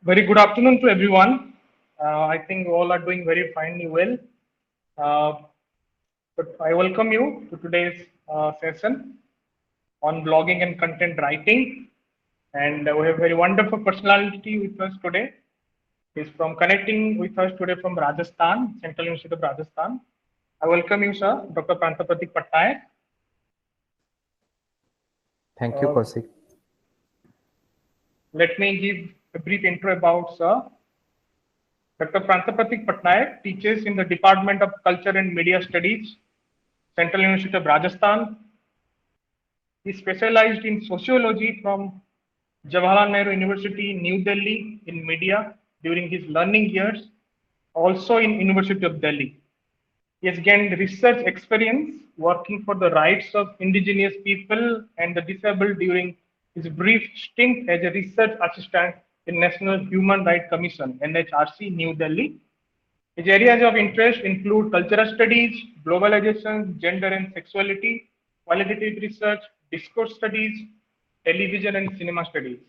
Very good afternoon to everyone. I think all are doing very finely well. Uh, but I welcome you to today's session on blogging and content writing. And we have a very wonderful personality with us today. He's from connecting with us today from Rajasthan, Central University of Rajasthan. I welcome you, sir, Dr. Prantapatik Patnaik. Thank you, Uh, Kaushik. Let me give a brief intro about sir. Dr. Prantapatik Patnaik teaches in the Department of Culture and Media Studies, Central University of Rajasthan. He specialized in sociology from Jawaharlal Nehru University, New Delhi in media during his learning years, also in University of Delhi. He has gained research experience working for the rights of indigenous people and the disabled during his brief stint as a research assistant in National Human Rights Commission, NHRC, New Delhi. His areas of interest include cultural studies, globalization, gender and sexuality, qualitative research, discourse studies, television and cinema studies.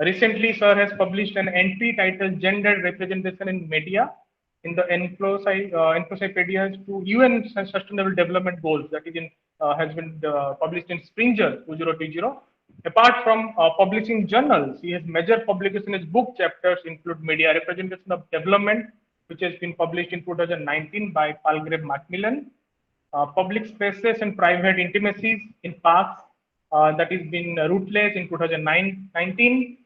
Recently, Sir has published an entry titled Gender Representation in Media in the Encyclopedias to UN Sustainable Development Goals, that is has been published in Springer 2020. Apart from publishing journals, he has major publications. His book chapters include Media Representation of Development, which has been published in 2019 by Palgrave Macmillan, Public Spaces and Private Intimacies in Parks, that is been Rootless in 2019,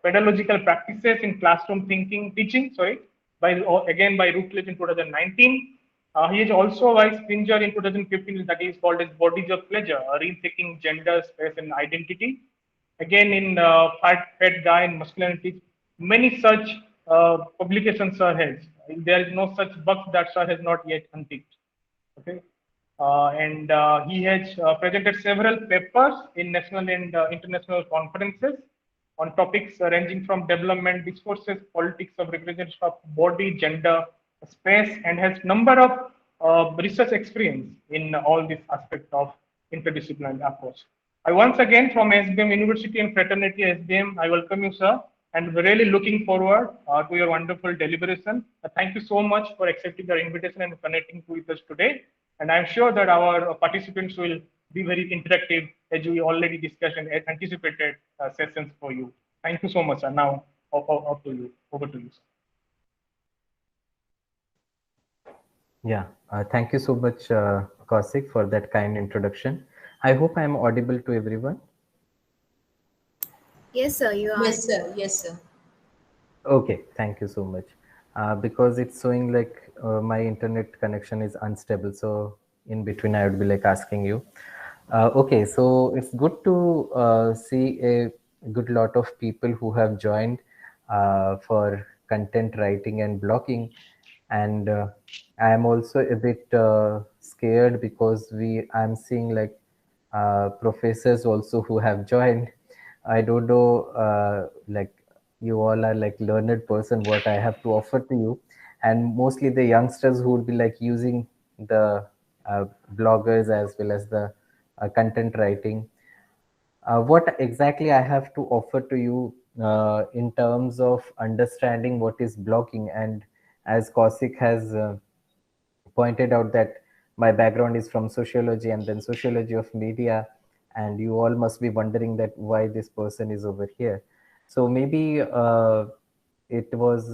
Pedagogical Practices in Classroom Teaching, sorry, again by Rootless in 2019. He is also vice Springer in 2015, that is called as Bodies of Pleasure, Rethinking Gender, Space and Identity. Again in Fat Guy and Masculinity, many such publications Sir has. There is no such book that Sir has not yet unpicked. Okay. And he has presented several papers in national and international conferences on topics ranging from development discourses, politics of representation of body, gender, space, and has number of research experience in all these aspects of interdisciplinary approach. I once again from SBM University and Fraternity SBM, I welcome you, sir, and we're really looking forward to your wonderful deliberation. Thank you so much for accepting our invitation and connecting with us today. And I'm sure that our participants will be very interactive as we already discussed and anticipated sessions for you. Thank you so much, sir. Now, up to you. Over to you, sir. Yeah, thank you so much, Kaushik, for that kind introduction. I hope I am audible to everyone. Yes, sir, you are. Yes, sir. Yes, sir. Okay, thank you so much. Because it's showing like my internet connection is unstable, so in between I would be like asking you. Okay, so it's good to see a good lot of people who have joined for content writing and blogging, and I am also a bit scared because I'm seeing like professors also who have joined. I don't know, like you all are like learned person, what I have to offer to you, and mostly the youngsters who would be like using the bloggers as well as the content writing. What exactly I have to offer to you in terms of understanding what is blogging, and as Kaushik has pointed out that my background is from sociology and then sociology of media, and you all must be wondering that why this person is over here. So maybe it was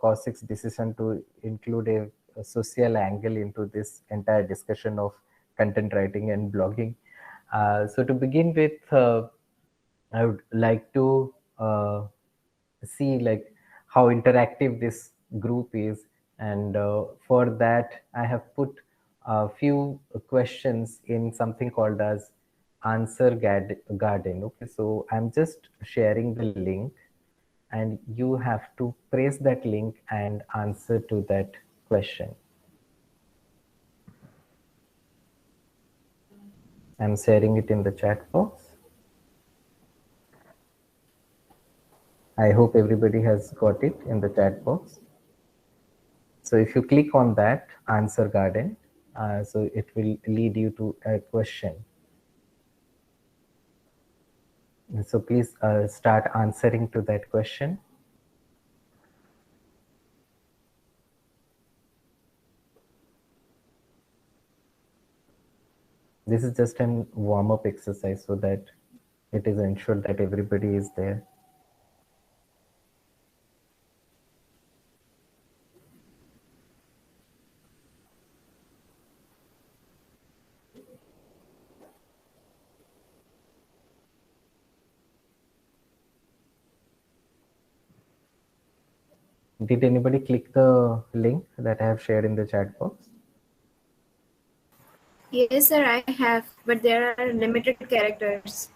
Kaushik's decision to include a social angle into this entire discussion of content writing and blogging. So to begin with, I would like to see like how interactive this group is, and for that I have put a few questions in something called as garden. Okay, so I'm just sharing the link, and you have to press that link and answer to that question. I'm sharing it in the chat box. I hope everybody has got it in the chat box. So if you click on that answer garden, so it will lead you to a question. So please start answering to that question. This is just an warm-up exercise so that it is ensured that everybody is there. Did anybody click the link that I have shared in the chat box? Yes, sir, I have, but there are limited characters.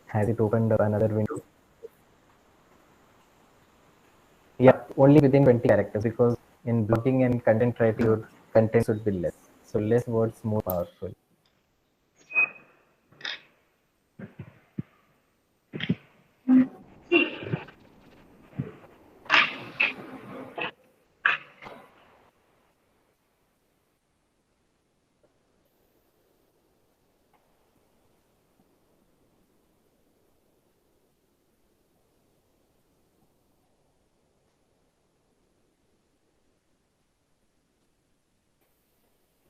Has it opened up another window? Yeah, only within 20 characters, because in blogging and content writing, your content should be less. So less words, more powerful.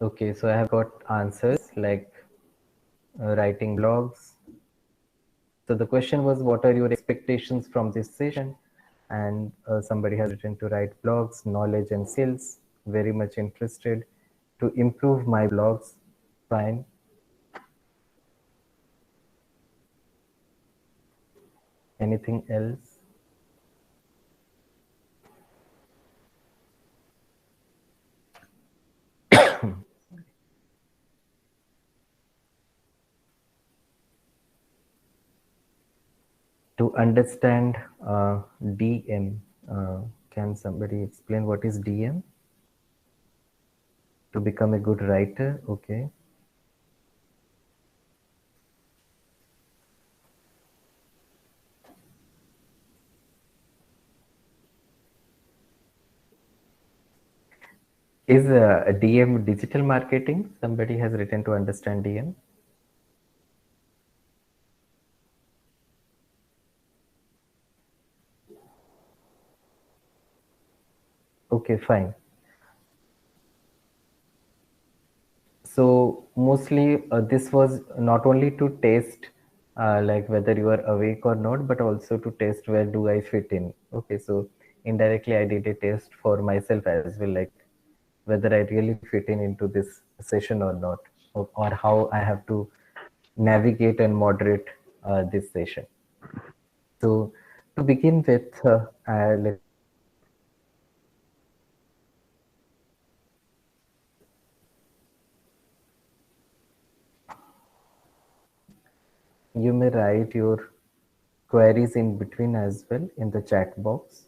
Okay, so I have got answers like writing blogs. So the question was, what are your expectations from this session? And somebody has written to write blogs, knowledge and skills. Very much interested to improve my blogs. Fine. Anything else? To understand DM, can somebody explain what is DM? To become a good writer, okay. Is a DM digital marketing? Somebody has written to understand DM. Okay, fine. So mostly this was not only to test like whether you are awake or not, but also to test where do I fit in. Okay, so indirectly I did a test for myself as well, like whether I really fit in into this session or not, or how I have to navigate and moderate this session. So to begin with, let you may write your queries in between as well in the chat box.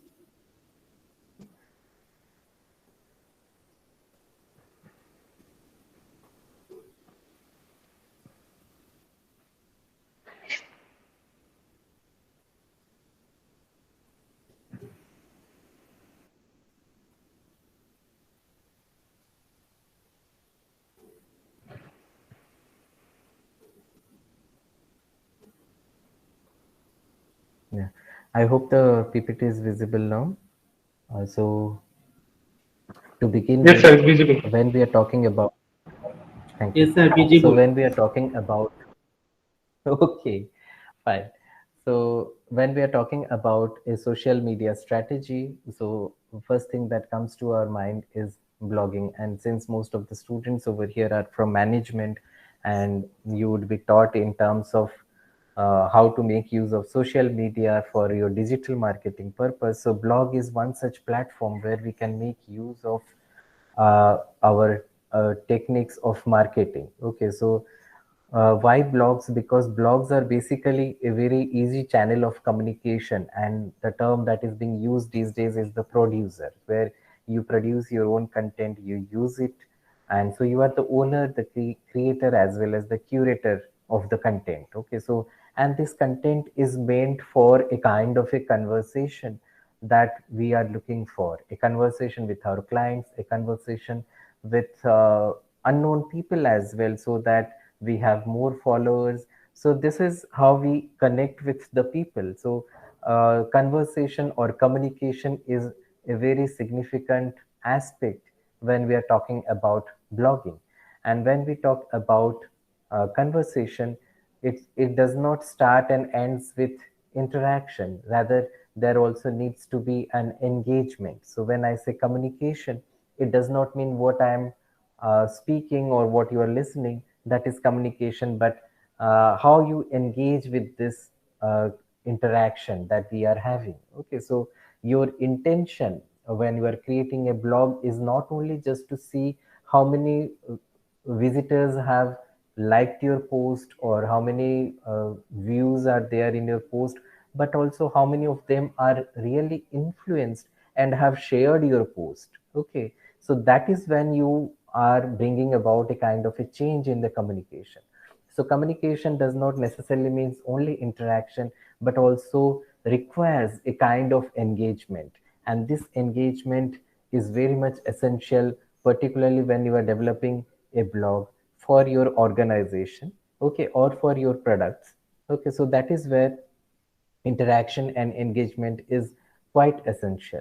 Yeah, I hope the PPT is visible now. So to begin Yes, sir, with, it's visible. when we are talking about, thank you. Yes, sir, So visible. when we are talking about, okay, fine. So when we are talking about a social media strategy, so first thing that comes to our mind is blogging. And since most of the students over here are from management, and you would be taught in terms of how to make use of social media for your digital marketing purpose. So blog is one such platform where we can make use of our techniques of marketing. Okay, so why blogs? Because blogs are basically a very easy channel of communication, and the term that is being used these days is the producer, where you produce your own content, you use it, and so you are the owner, the creator, as well as the curator of the content. Okay, so and this content is meant for a kind of a conversation that we are looking for, a conversation with our clients, a conversation with unknown people as well, so that we have more followers. So this is how we connect with the people. So conversation or communication is a very significant aspect when we are talking about blogging. And when we talk about conversation, it does not start and ends with interaction. Rather, there also needs to be an engagement. So when I say communication, it does not mean what I'm speaking or what you are listening, that is communication, but how you engage with this interaction that we are having. Okay, so your intention when you are creating a blog is not only just to see how many visitors have liked your post or how many views are there in your post, but also how many of them are really influenced and have shared your post. Okay, so that is when you are bringing about a kind of a change in the communication. So communication does not necessarily means only interaction, but also requires a kind of engagement. And this engagement is very much essential, particularly when you are developing a blog for your organization, okay, or for your products. Okay, so that is where interaction and engagement is quite essential.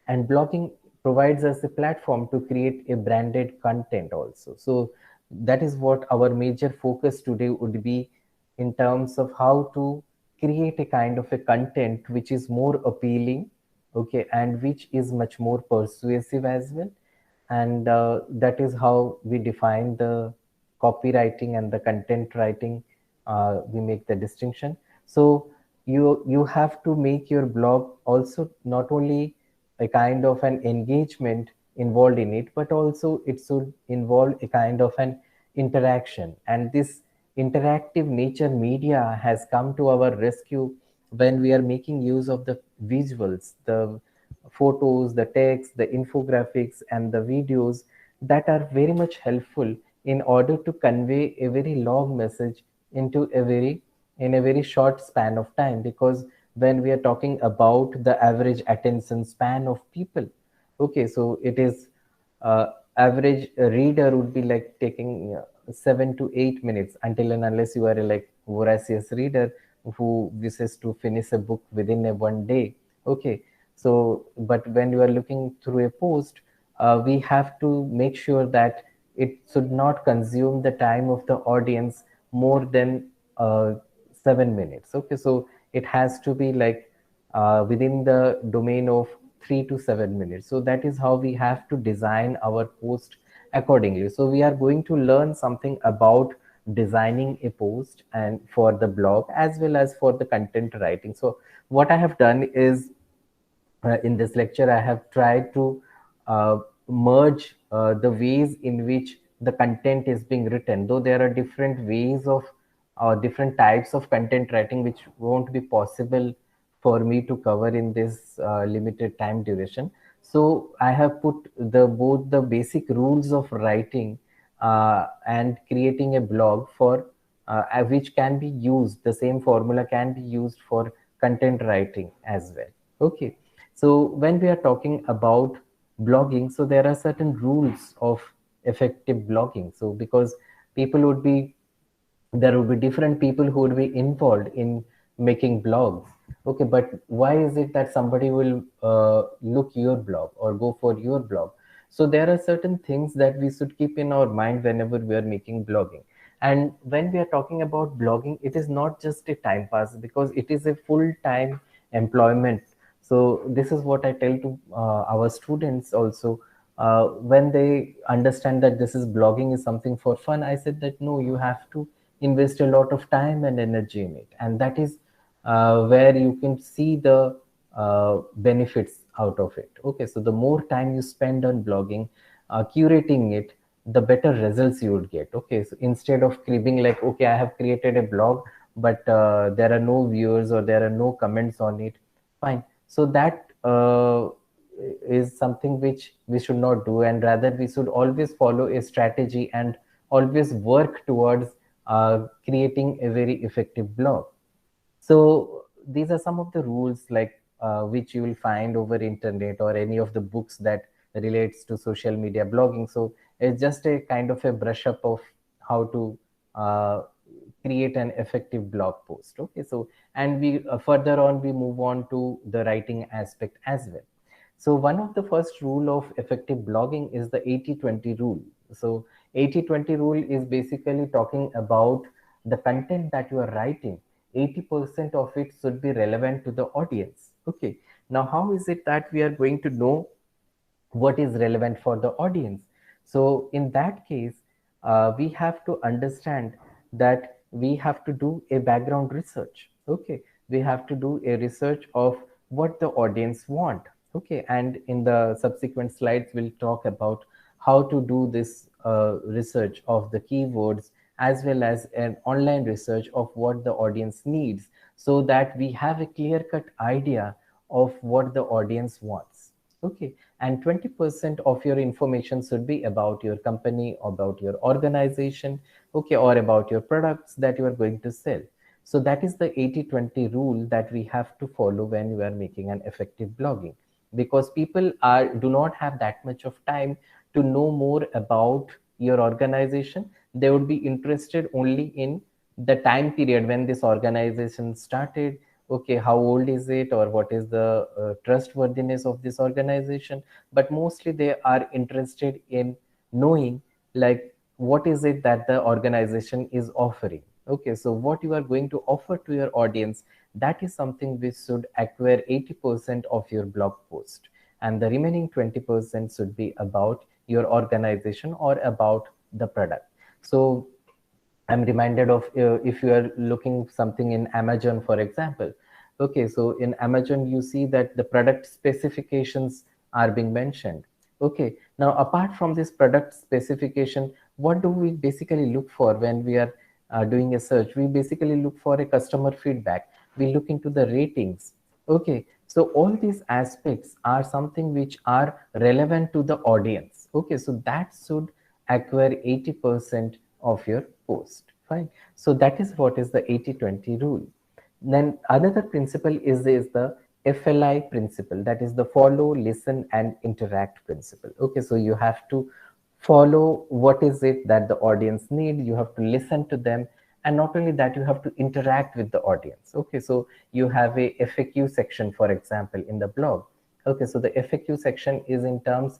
And blogging provides us a platform to create a branded content also. So that is what our major focus today would be, in terms of how to create a kind of a content which is more appealing, okay, and which is much more persuasive as well. And that is how we define the copywriting and the content writing. We make the distinction. So you have to make your blog also not only a kind of an engagement involved in it, but also it should involve a kind of an interaction. And this interactive nature media has come to our rescue when we are making use of the visuals, the photos, the text, the infographics, and the videos that are very much helpful in order to convey a very long message into a very in a very short span of time. Because when we are talking about the average attention span of people, okay, so it is average reader would be like taking 7 to 8 minutes, until and unless you are a like voracious reader who wishes to finish a book within a one day. Okay, so but when you are looking through a post, we have to make sure that it should not consume the time of the audience more than 7 minutes. Okay, so it has to be like within the domain of 3 to 7 minutes. So that is how we have to design our post accordingly. So we are going to learn something about designing a post and for the blog as well as for the content writing. So what I have done is, in this lecture, I have tried to merge the ways in which the content is being written, though there are different ways of different types of content writing, which won't be possible for me to cover in this limited time duration. So I have put the both the basic rules of writing and creating a blog for which can be used, the same formula can be used for content writing as well. Okay, so when we are talking about blogging, so there are certain rules of effective blogging. So because people would be there would be different people who would be involved in making blogs. Okay, but why is it that somebody will look your blog or go for your blog? So there are certain things that we should keep in our mind whenever we are making blogging. And when we are talking about blogging, it is not just a time pass, because it is a full time employment. So this is what I tell to our students also. When they understand that this is blogging is something for fun, I said that no, you have to invest a lot of time and energy in it, and that is where you can see the benefits out of it. Okay, so the more time you spend on blogging, curating it, the better results you would get. Okay, so instead of cribbing like, okay, I have created a blog, but there are no viewers or there are no comments on it, fine. So that is something which we should not do, and rather we should always follow a strategy and always work towards creating a very effective blog. So these are some of the rules, like which you will find over internet or any of the books that relates to social media blogging. So it's just a kind of a brush up of how to uh, create an effective blog post. Okay, so and we further on we move on to the writing aspect as well. So one of the first rule of effective blogging is the 80-20 rule. So 80-20 rule is basically talking about the content that you are writing. 80% of it should be relevant to the audience. Okay. Now, how is it that we are going to know what is relevant for the audience? So in that case, we have to understand that we have to do a background research. Okay, we have to do a research of what the audience want. Okay, and in the subsequent slides we'll talk about how to do this research of the keywords, as well as an online research of what the audience needs, so that we have a clear cut idea of what the audience wants. Okay, and 20% of your information should be about your company, about your organization, okay, or about your products that you are going to sell. So that is the 80-20 rule that we have to follow when you are making an effective blogging, because people do not have that much of time to know more about your organization. They would be interested only in the time period when this organization started. Okay, how old is it, or what is the trustworthiness of this organization? But mostly they are interested in knowing, like, what is it that the organization is offering. Okay, so what you are going to offer to your audience, that is something which should acquire 80% of your blog post, and the remaining 20% should be about your organization or about the product. So I'm reminded of if you are looking something in Amazon, for example. Okay, so in Amazon, you see that the product specifications are being mentioned. Okay, now apart from this product specification, what do we basically look for when we are doing a search? We basically look for a customer feedback. We look into the ratings. Okay, so all these aspects are something which are relevant to the audience. Okay, so that should acquire 80% of your post. Fine. So that is what is the 80-20 rule. Then another principle is the FLI principle, that is the follow, listen, and interact principle. Okay, so you have to follow what is it that the audience need, you have to listen to them, and not only that, you have to interact with the audience. Okay, so you have a FAQ section, for example, in the blog. Okay, so the FAQ section is in terms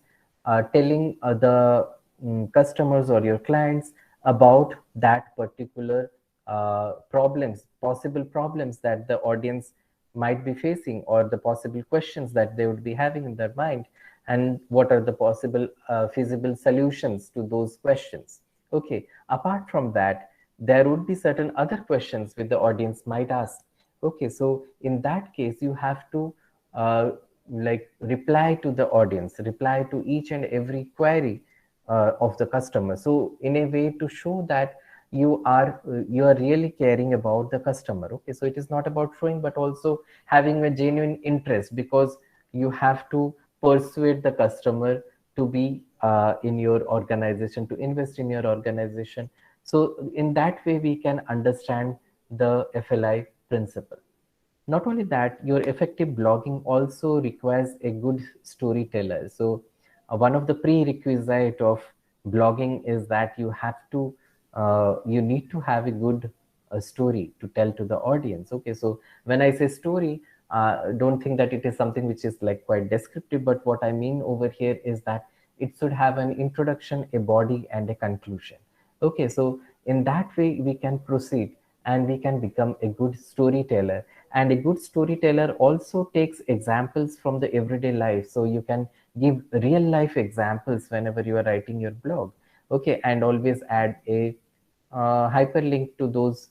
telling the customers or your clients about that particular possible problems that the audience might be facing, or the possible questions that they would be having in their mind, and what are the possible feasible solutions to those questions. Okay, apart from that, there would be certain other questions which the audience might ask. Okay, so in that case, you have to like reply to the audience, reply to each and every query of the customer. So in a way to show that you are really caring about the customer. Okay, so it is not about showing, but also having a genuine interest, because you have to persuade the customer to be in your organization, to invest in your organization. So in that way, we can understand the FLI principle. Not only that, your effective blogging also requires a good storyteller. So one of the prerequisite of blogging is that you need to have a good story to tell to the audience. Okay, so when I say story, don't think that it is something which is like quite descriptive, but what I mean over here is that it should have an introduction, a body, and a conclusion. Okay, so in that way we can proceed and we can become a good storyteller. And a good storyteller also takes examples from the everyday life, so you can give real life examples whenever you are writing your blog. Okay, and always add a hyperlink to those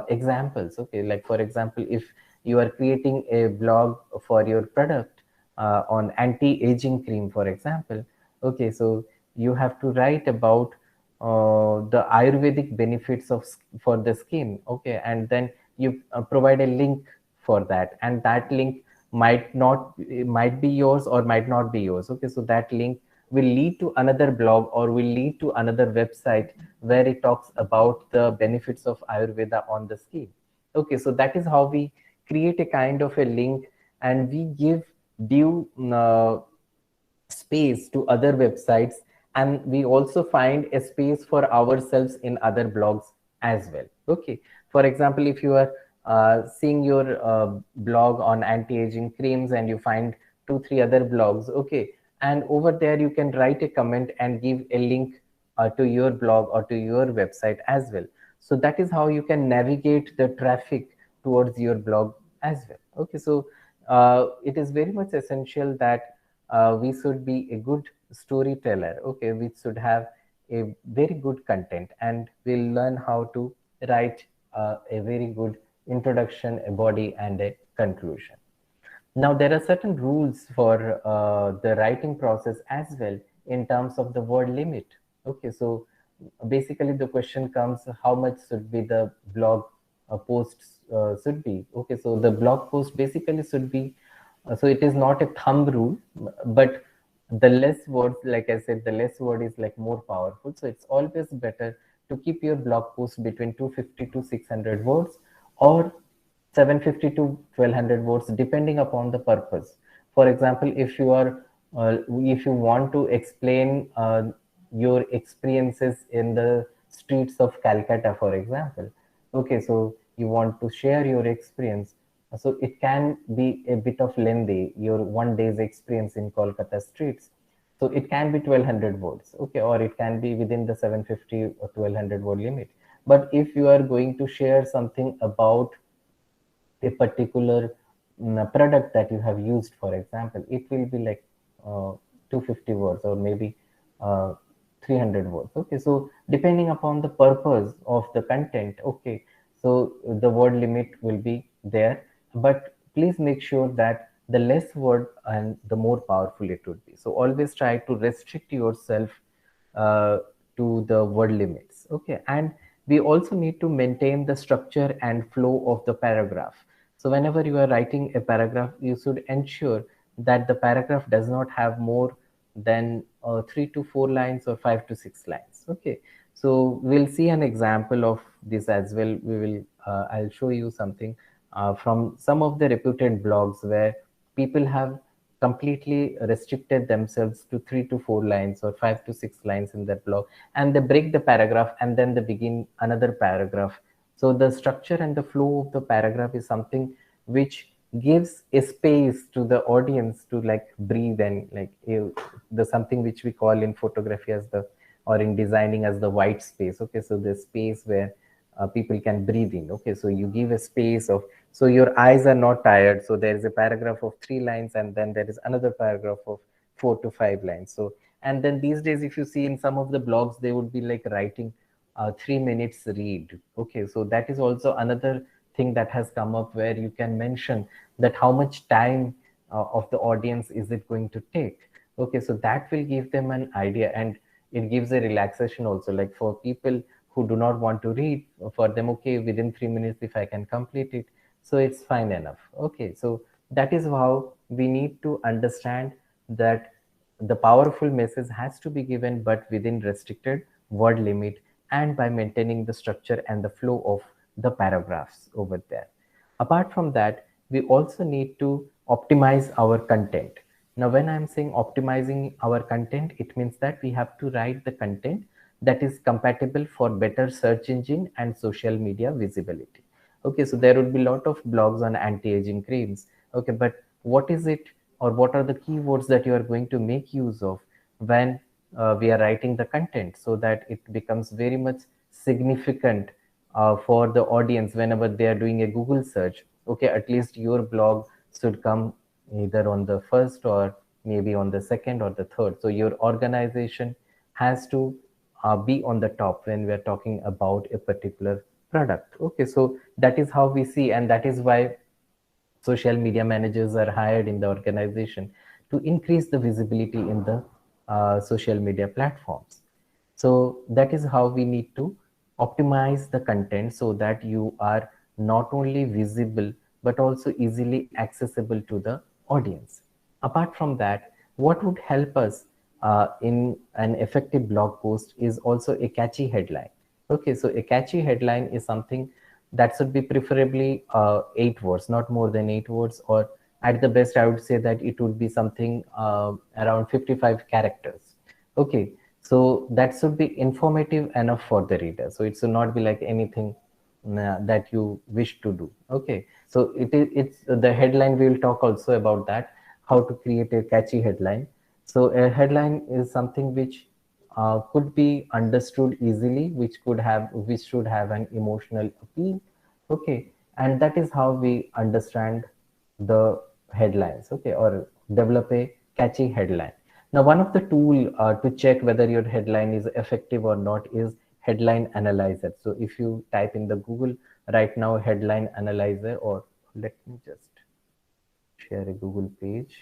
examples. Okay, like for example, if you are creating a blog for your product on anti-aging cream, for example. Okay, so you have to write about the Ayurvedic benefits for the skin. Okay, and then you provide a link for that, and that link might be yours or might not be yours. Okay, so that link will lead to another blog or will lead to another website where it talks about the benefits of Ayurveda on the skin. Okay, so that is how we create a kind of a link, and we give due space to other websites, and we also find a space for ourselves in other blogs as well. Okay, for example, if you are seeing your blog on anti-aging creams and you find 2-3 other blogs, okay, and over there you can write a comment and give a link to your blog or to your website as well. So that is how you can navigate the traffic towards your blog as well. Okay, so it is very much essential that we should be a good storyteller. Okay, we should have a very good content, and we'll learn how to write a very good introduction, a body, and a conclusion. Now, there are certain rules for the writing process as well in terms of the word limit. Okay, so basically the question comes, how much should be the blog posts should be? Okay, so the blog post basically should be, so it is not a thumb rule, but the less words, like I said, the less word is like more powerful. So it's always better to keep your blog post between 250 to 600 words, or 750 to 1200 words, depending upon the purpose. For example, if you want to explain your experiences in the streets of Calcutta, for example, okay, so you want to share your experience, so it can be a bit of lengthy, your 1 day's experience in Kolkata streets. So it can be 1200 words, okay, or it can be within the 750 or 1200 word limit. But if you are going to share something about a particular product that you have used, for example, it will be like 250 words, or maybe 300 words. Okay, so depending upon the purpose of the content, okay, so the word limit will be there, but please make sure that the less word and the more powerful it would be. So always try to restrict yourself uh, to the word limits. Okay, and we also need to maintain the structure and flow of the paragraph. So whenever you are writing a paragraph, you should ensure that the paragraph does not have more than 3 to 4 lines or 5 to 6 lines. Okay, so we'll see an example of this as well. I'll show you something from some of the reputed blogs where people have completely restricted themselves to 3 to 4 lines or 5 to 6 lines in their blog, and they break the paragraph and then they begin another paragraph. So the structure and the flow of the paragraph is something which gives a space to the audience to like breathe, and like the something which we call in photography as the, or in designing as the white space. Okay, so the space where people can breathe in. Okay, so you give a space of, so your eyes are not tired, so there is a paragraph of 3 lines and then there is another paragraph of 4 to 5 lines. So, and then these days if you see in some of the blogs, they would be like writing 3 minutes read. Okay, so that is also another thing that has come up, where you can mention that how much time of the audience is it going to take. Okay, so that will give them an idea, and it gives a relaxation also, like for people who do not want to read, for them, okay, within 3 minutes if I can complete it, so it's fine enough. Okay, so that is how we need to understand that the powerful message has to be given, but within restricted word limit, and by maintaining the structure and the flow of the paragraphs over there. Apart from that, we also need to optimize our content. Now, when I'm saying optimizing our content, it means that we have to write the content that is compatible for better search engine and social media visibility. Okay, so there would be a lot of blogs on anti-aging creams. Okay, but what is it, or what are the keywords that you are going to make use of when we are writing the content, so that it becomes very much significant for the audience whenever they are doing a Google search. Okay, at least your blog should come either on the first or maybe on the second or the third. So your organization has to be on the top when we are talking about a particular product. Okay, so that is how we see, and that is why social media managers are hired in the organization to increase the visibility in the social media platforms. So that is how we need to optimize the content, so that you are not only visible but also easily accessible to the audience. Apart from that, what would help us in an effective blog post is also a catchy headline. Okay, so a catchy headline is something that should be preferably 8 words, not more than 8 words, or at the best, I would say that it would be something around 55 characters. Okay, so that should be informative enough for the reader. So it should not be like anything that you wish to do. Okay, so it's the headline. We will talk also about that, how to create a catchy headline. So a headline is something which could be understood easily, which should have an emotional appeal. Okay, and that is how we understand the headlines. Okay, or develop a catchy headline. Now, one of the tool to check whether your headline is effective or not is headline analyzer. So if you type in the Google right now headline analyzer, or let me just share a Google page.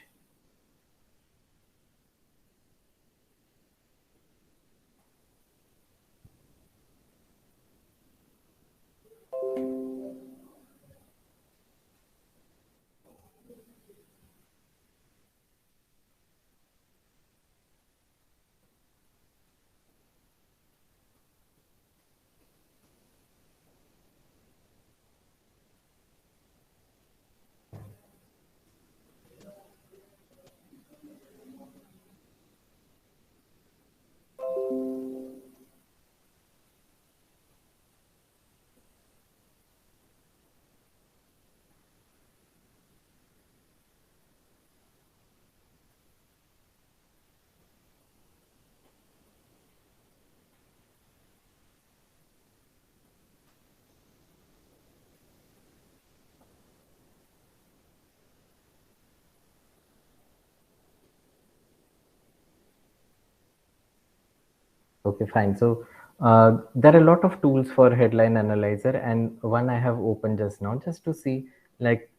Okay, fine. So there are a lot of tools for headline analyzer, and one I have opened just now just to see, like,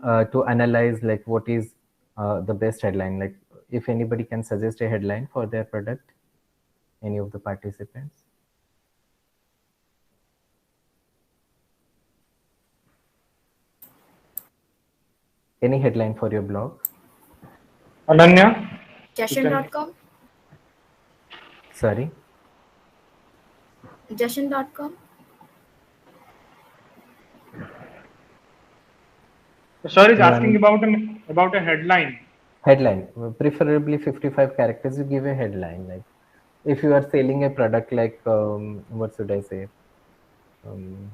to analyze like what is the best headline. Like, if anybody can suggest a headline for their product, any of the participants, any headline for your blog. Ananya, you can. Jashan.com. Sorry. Jashan.com. Sir is No, asking about a headline. headline, preferably 55 characters. You give a headline. Like, if you are selling a product, like, what should I say? Um,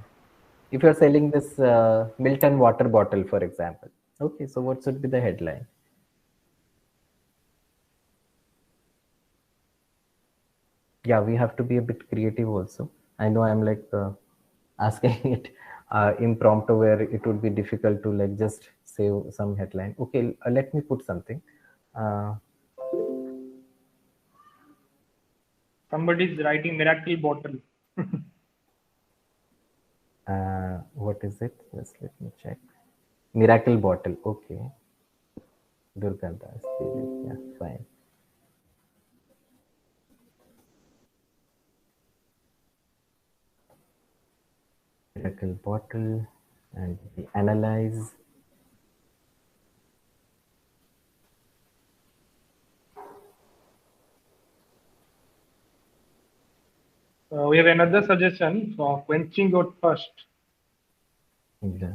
if you're selling this Milton water bottle, for example. Okay, so what should be the headline? Yeah, we have to be a bit creative also. I know I'm like asking it impromptu, where it would be difficult to like just say some headline. Okay, let me put something. Uh, Somebody is writing miracle bottle. what is it? Just let me check. Miracle bottle. Okay. Durga Das. Yeah, fine. Miracle bottle, and we analyze. We have another suggestion for quenching your thirst. Yeah.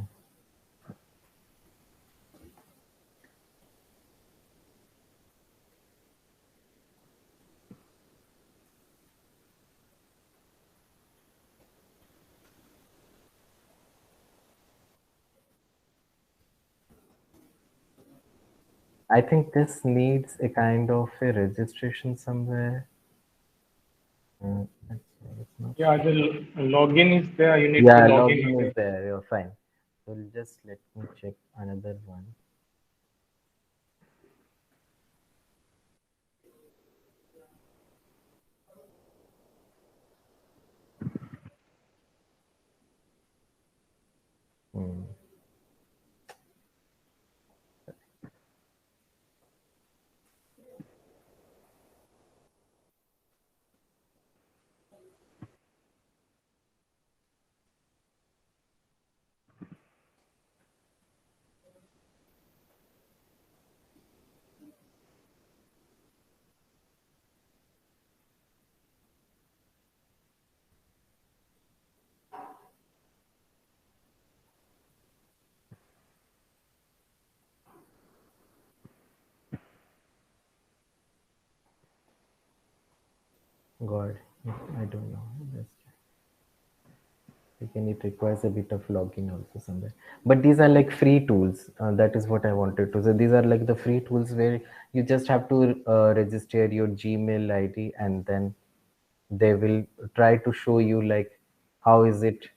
I think this needs a kind of a registration somewhere. It's not. Yeah, the login is there. You need to Yeah, log in login is again. there. You're fine. So just let me check another one. Hmm. God, I don't know. Let's check. Again, it requires a bit of login also somewhere. But these are like free tools. That is what I wanted to say. These are like the free tools where you just have to register your Gmail ID, and then they will try to show you like how is it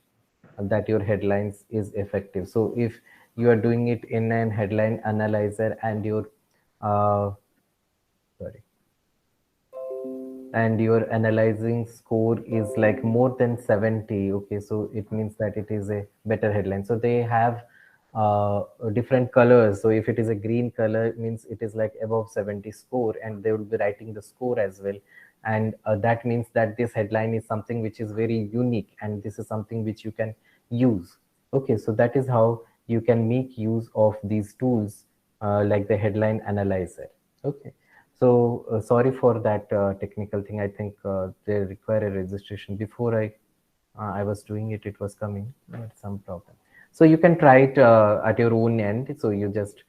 that your headlines is effective. So if you are doing it in an headline analyzer and your sorry, and your analyzing score is like more than 70, okay, so it means that it is a better headline. So they have different colors. So if it is a green color, it means it is like above 70 score, and they will be writing the score as well. And that means that this headline is something which is very unique, and this is something which you can use. Okay, so that is how you can make use of these tools, like the headline analyzer. Okay, so sorry for that technical thing. I think they require a registration. Before I was doing it, it was coming, but some problem. So you can try it at your own end. So you just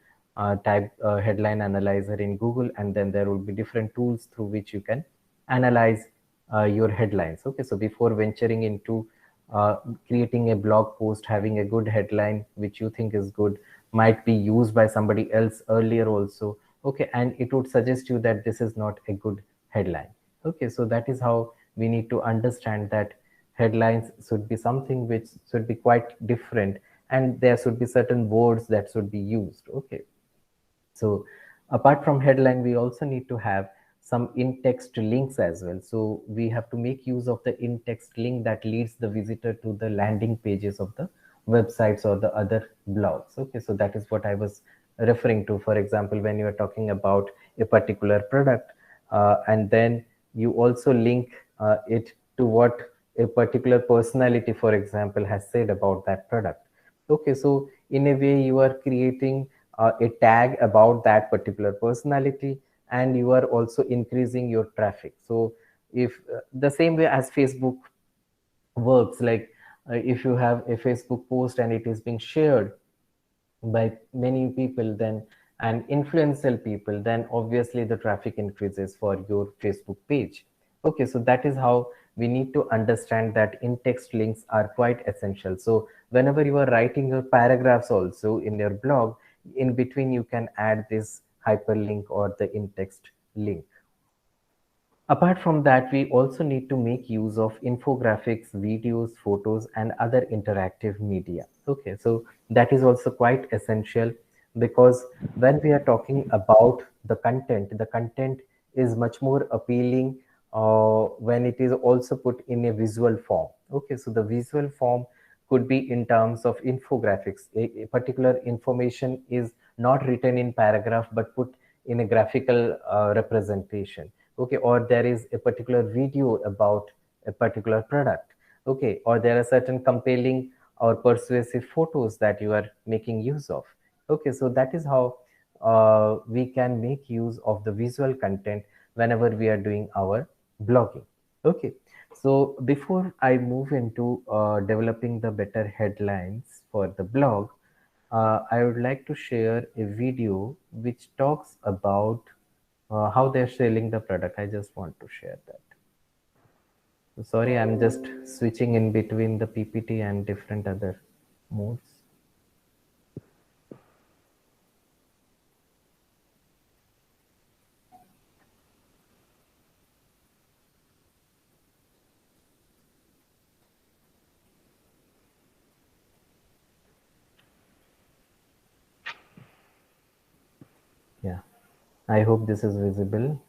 type headline analyzer in Google, and then there will be different tools through which you can analyze your headlines. Okay, so before venturing into creating a blog post, having a good headline which you think is good might be used by somebody else earlier also. Okay, and it would suggest you that this is not a good headline. Okay, so that is how we need to understand that headlines should be something which should be quite different, and there should be certain words that should be used. Okay, so apart from headline, we also need to have some in-text links as well. So we have to make use of the in-text link that leads the visitor to the landing pages of the websites or the other blogs. Okay, so that is what I was referring to. For example, when you are talking about a particular product, and then you also link it to what a particular personality, for example, has said about that product. Okay, so in a way, you are creating a tag about that particular personality, and you are also increasing your traffic. So if the same way as Facebook works, like if you have a Facebook post and it is being shared by many people, then and influential people, then obviously the traffic increases for your Facebook page. Okay, so that is how we need to understand that in-text links are quite essential. So whenever you are writing your paragraphs also in your blog, in between you can add this hyperlink or the in-text link. Apart from that, we also need to make use of infographics, videos, photos, and other interactive media. Okay, so that is also quite essential, because when we are talking about the content is much more appealing when it is also put in a visual form. Okay, so the visual form could be in terms of infographics. A particular information is not written in paragraph but put in a graphical representation. Okay, or there is a particular video about a particular product. Okay, or there are certain compelling or persuasive photos that you are making use of. Okay, so that is how we can make use of the visual content whenever we are doing our blogging. Okay, so before I move into developing the better headlines for the blog, I would like to share a video which talks about how they're selling the product. I just want to share that. So sorry, I'm just switching in between the PPT and different other modes. Yeah, I hope this is visible.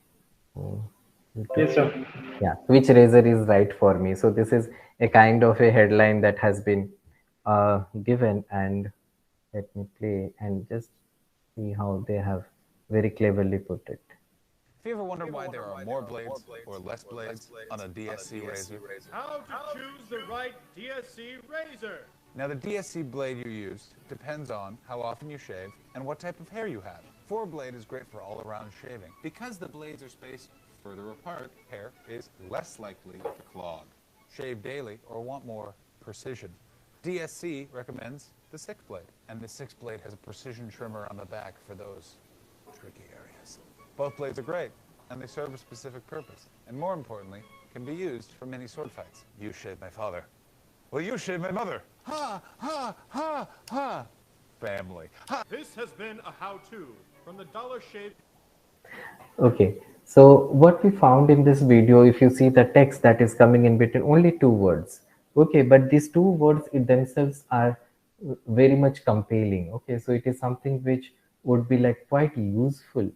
Yes, sir. Yeah, which razor is right for me? So this is a kind of a headline that has been given, and let me play and just see how they have very cleverly put it. Have you ever wondered why there are more blades or less blades on a DSC razor? How to choose the right DSC razor. Now, the DSC blade you use depends on how often you shave and what type of hair you have. 4-blade is great for all-around shaving. Because the blades are spaced further apart, hair is less likely to clog. Shave daily or want more precision. DSC recommends the 6-blade, and the 6-blade has a precision trimmer on the back for those tricky areas. Both blades are great, and they serve a specific purpose, and more importantly, can be used for many sword fights. You shaved my father. Well, you shaved my mother. Ha, ha, ha, ha. Family. Ha. This has been a how-to from the Dollar Shave. Okay, so what we found in this video, if you see the text that is coming in between, only two words. Okay, but these two words in themselves are very much compelling. Okay, so it is something which would be like quite useful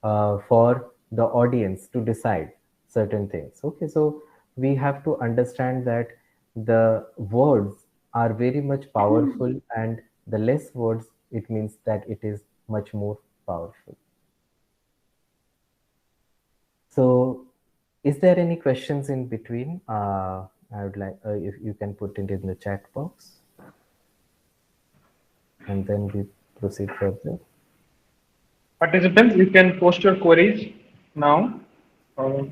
for the audience to decide certain things. Okay, so we have to understand that the words are very much powerful, and the less words, it means that it is much more powerful. So, is there any questions in between? I would like if you can put it in the chat box, and then we proceed further. Participants, you can post your queries now. That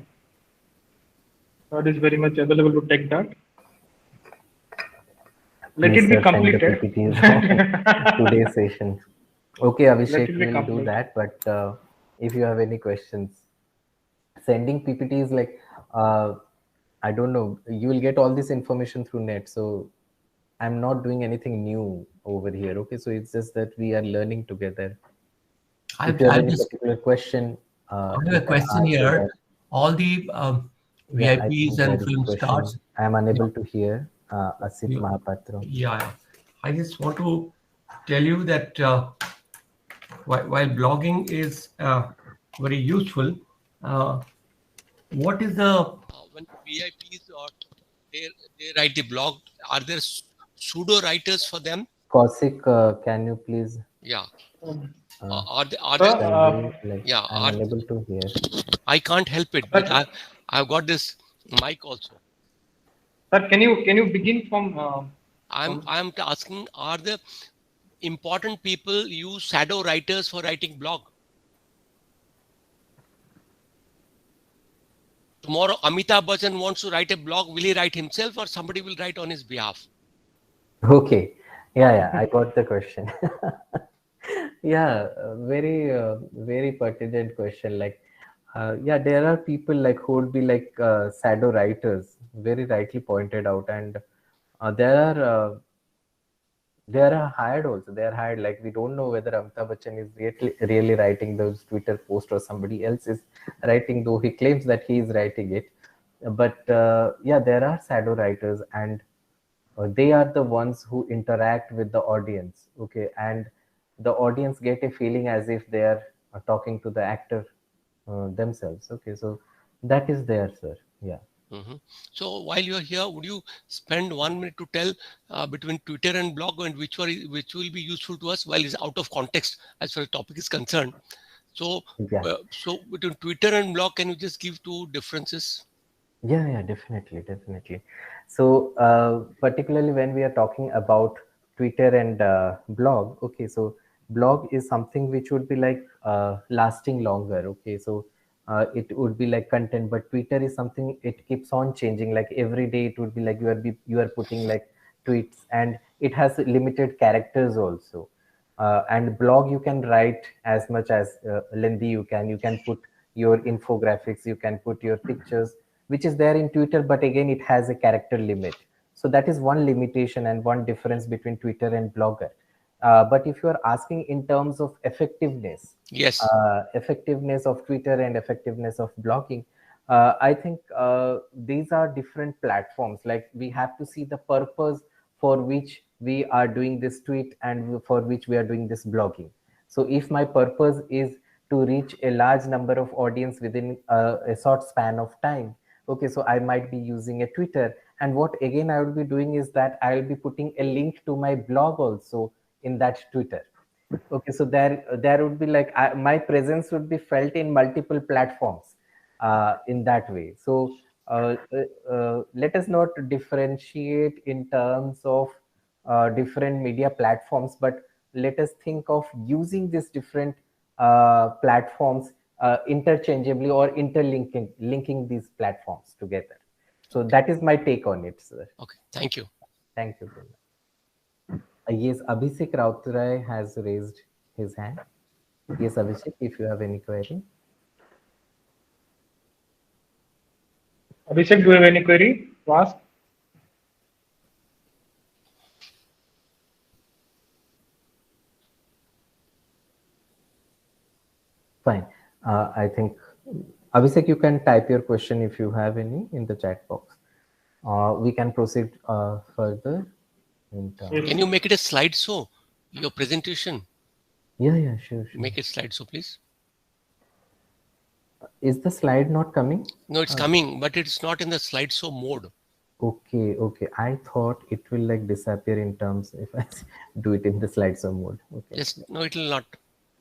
is very much available to take that. Let Please, it be sir, send the completed. PPTs of today's session. Okay, Let Abhishek it be will do complete. that. But if you have any questions, sending PPTs like I don't know, you will get all this information through net. So I'm not doing anything new over here. Okay, so it's just that we are learning together. If you have any particular question, I you have a can question ask so here. that. All the Yeah, I VIPs think there and is a film question. stars. I am unable to hear Asit Yeah. Mahapatra. Yeah, I just want to tell you that while blogging is very useful, what is the when VIPs or they write the blog, are there pseudo writers for them? Kausik, can you please Yeah. uh, Are Sir, there? tell me? Like, Yeah. I'm unable to hear. I can't help it, but I've got this mic also. sir, can you begin from? I'm asking, are the important people use shadow writers for writing blog? Tomorrow Amitabh Bachchan wants to write a blog. Will he write himself or somebody will write on his behalf? Okay. Yeah, I got the question. Yeah, very pertinent question. Like, yeah, there are people like who would be like shadow writers, very rightly pointed out, and they are hired also. They are hired. Like, we don't know whether Amitabh Bachchan is really writing those Twitter posts or somebody else is writing, though he claims that he is writing it. But yeah, there are shadow writers, and they are the ones who interact with the audience. Okay, and the audience get a feeling as if they are talking to the actor themselves. Okay, so that is there, sir. Yeah. Mm-hmm. So while you're here, would you spend 1 minute to tell between Twitter and blog, and which will be useful to us while it's out of context as far as topic is concerned? So, Yeah. so between Twitter and blog, can you just give two differences? Yeah, definitely. So particularly when we are talking about Twitter and blog, okay, so blog is something which would be like lasting longer. Okay, so it would be like content, but Twitter is something, it keeps on changing. Like every day it would be like you are putting like tweets, and it has limited characters also. And blog, you can write as much as lengthy you can put your infographics, you can put your pictures, which is there in Twitter, but again it has a character limit. So that is one limitation and one difference between Twitter and Blogger. But if you are asking in terms of effectiveness, Yes. Effectiveness of Twitter and effectiveness of blogging, I think these are different platforms. Like, we have to see the purpose for which we are doing this tweet and for which we are doing this blogging. So if my purpose is to reach a large number of audience within a short span of time, okay, so I might be using a Twitter, and what again I will be doing is that I will be putting a link to my blog also in that Twitter. Okay, so there would be like my presence would be felt in multiple platforms in that way. So let us not differentiate in terms of different media platforms, but let us think of using these different platforms interchangeably or linking these platforms together. So that is my take on it, sir. Okay, thank you. Thank you very much. Yes, Abhishek Rautrai has raised his hand. Yes, Abhishek, if you have any query. Abhishek, do you have any query to ask? fine. I think, Abhishek, you can type your question if you have any in the chat box. We can proceed further. Can you make it a slideshow, your presentation? Yeah, sure. Make it slideshow, please. Is the slide not coming? No, it's coming, but it's not in the slideshow mode. Okay. I thought it will like disappear in terms if I do it in the slideshow mode. Okay. Yes, no, it will not.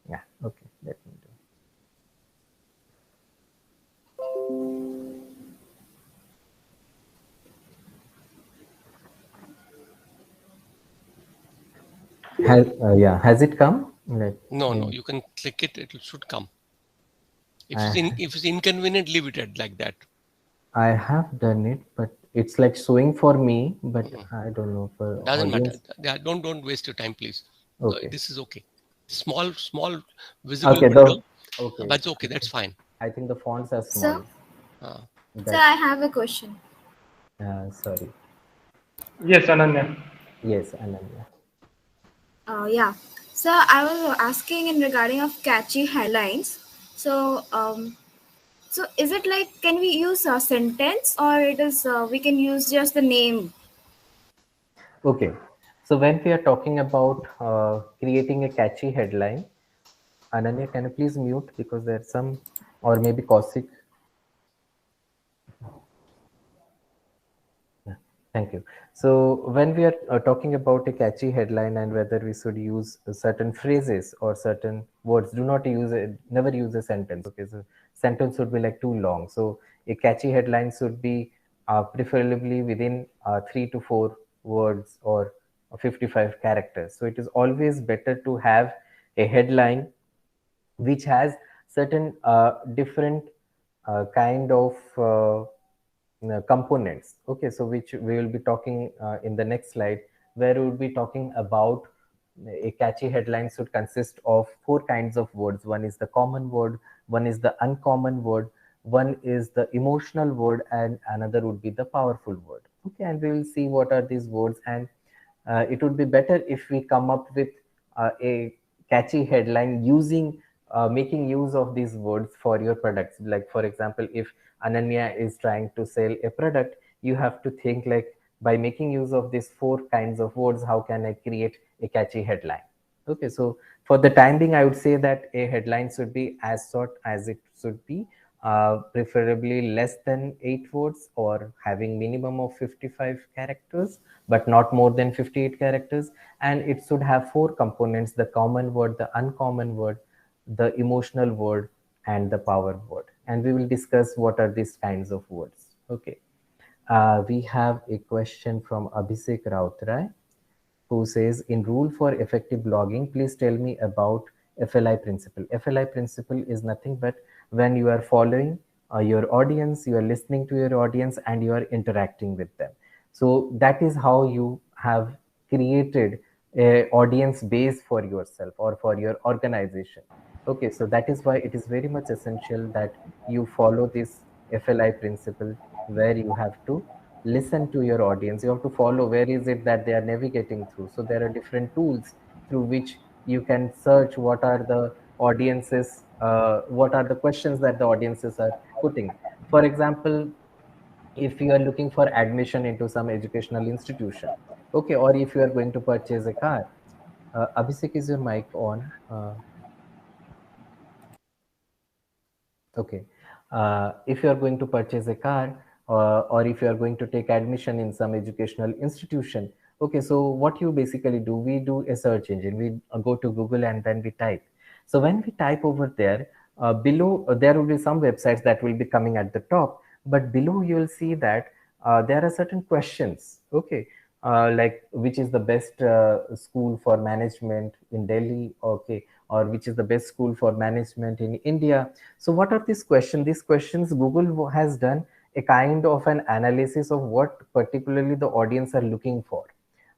Yeah. Okay. Let me do. Has it come? No, you can click it, it should come. If it's inconvenient, leave it at like that. I have done it, but it's like showing for me, but I don't know for Doesn't audience. matter. Don't waste your time, please. Okay. This is okay. Small visible Okay, window. okay. That's okay. That's fine. I think the fonts are small. Sir, I have a question. Sorry. Yes, Ananya. Yes, Ananya. Yeah. So I was asking in regarding of catchy headlines. So, so is it like, can we use a sentence, or it is we can use just the name? Okay. So when we are talking about creating a catchy headline, Ananya, can you please mute because there's some, or maybe Kaushik. Thank you. So when we are talking about a catchy headline and whether we should use certain phrases or certain words, do not use it, never use a sentence. Okay, so sentence should be like too long. So a catchy headline should be preferably within 3 to 4 words or 55 characters. So it is always better to have a headline which has certain different kind of components. Okay, so which we will be talking in the next slide, where we will be talking about a catchy headline should consist of 4 kinds of words. One is the common word, one is the uncommon word, one is the emotional word, and another would be the powerful word. Okay, and we will see what are these words, and it would be better if we come up with a catchy headline using making use of these words for your products. Like for example, if Ananya is trying to sell a product, you have to think like, by making use of these 4 kinds of words, how can I create a catchy headline? Okay, so for the time being, I would say that a headline should be as short as it should be, preferably less than 8 words or having minimum of 55 characters, but not more than 58 characters. And it should have 4 components: the common word, the uncommon word, the emotional word, and the power word. And we will discuss what are these kinds of words. Okay. We have a question from Abhishek Rautrai, who says, in rule for effective blogging, please tell me about FLI principle. FLI principle is nothing but when you are following your audience, you are listening to your audience, and you are interacting with them. So that is how you have created a audience base for yourself or for your organization. Okay, so that is why it is very much essential that you follow this FLI principle, where you have to listen to your audience. You have to follow where is it that they are navigating through. So there are different tools through which you can search what are the audiences, what are the questions that the audiences are putting. For example, if you are looking for admission into some educational institution, okay, or if you are going to purchase a car. Abhishek, is your mic on? Okay. If you are going to purchase a car, or if you are going to take admission in some educational institution, okay, so what you basically do, we do a search engine. We go to Google and then we type. So when we type over there, below there will be some websites that will be coming at the top, but below you will see that there are certain questions. Okay. Like which is the best school for management in Delhi, okay, or which is the best school for management in India. So what are these questions? These questions, Google has done a kind of an analysis of what particularly the audience are looking for.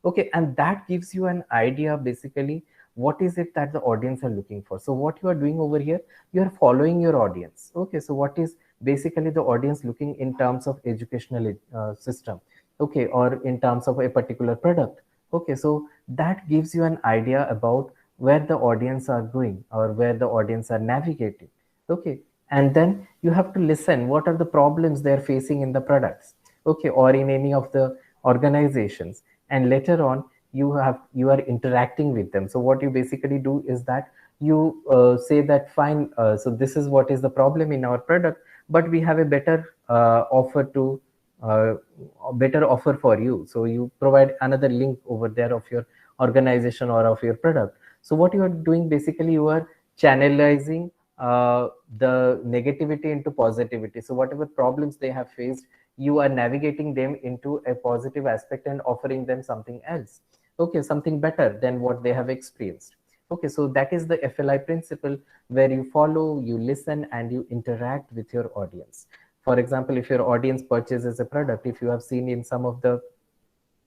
Okay, and that gives you an idea basically what is it that the audience are looking for. So what you are doing over here, you are following your audience. Okay, so what is basically the audience looking in terms of educational system, okay, or in terms of a particular product. Okay, so that gives you an idea about where the audience are going or where the audience are navigating. Okay, and then you have to listen what are the problems they're facing in the products, okay, or in any of the organizations, and later on you are interacting with them. So what you basically do is that you say that fine, so this is what is the problem in our product, but we have a better offer to a better offer for you. So you provide another link over there of your organization or of your product. So what you are doing basically, you are channelizing the negativity into positivity. So whatever problems they have faced, you are navigating them into a positive aspect and offering them something else, okay, something better than what they have experienced. Okay, so that is the FLI principle, where you follow, you listen, and you interact with your audience. For example, if your audience purchases a product, if you have seen in some of the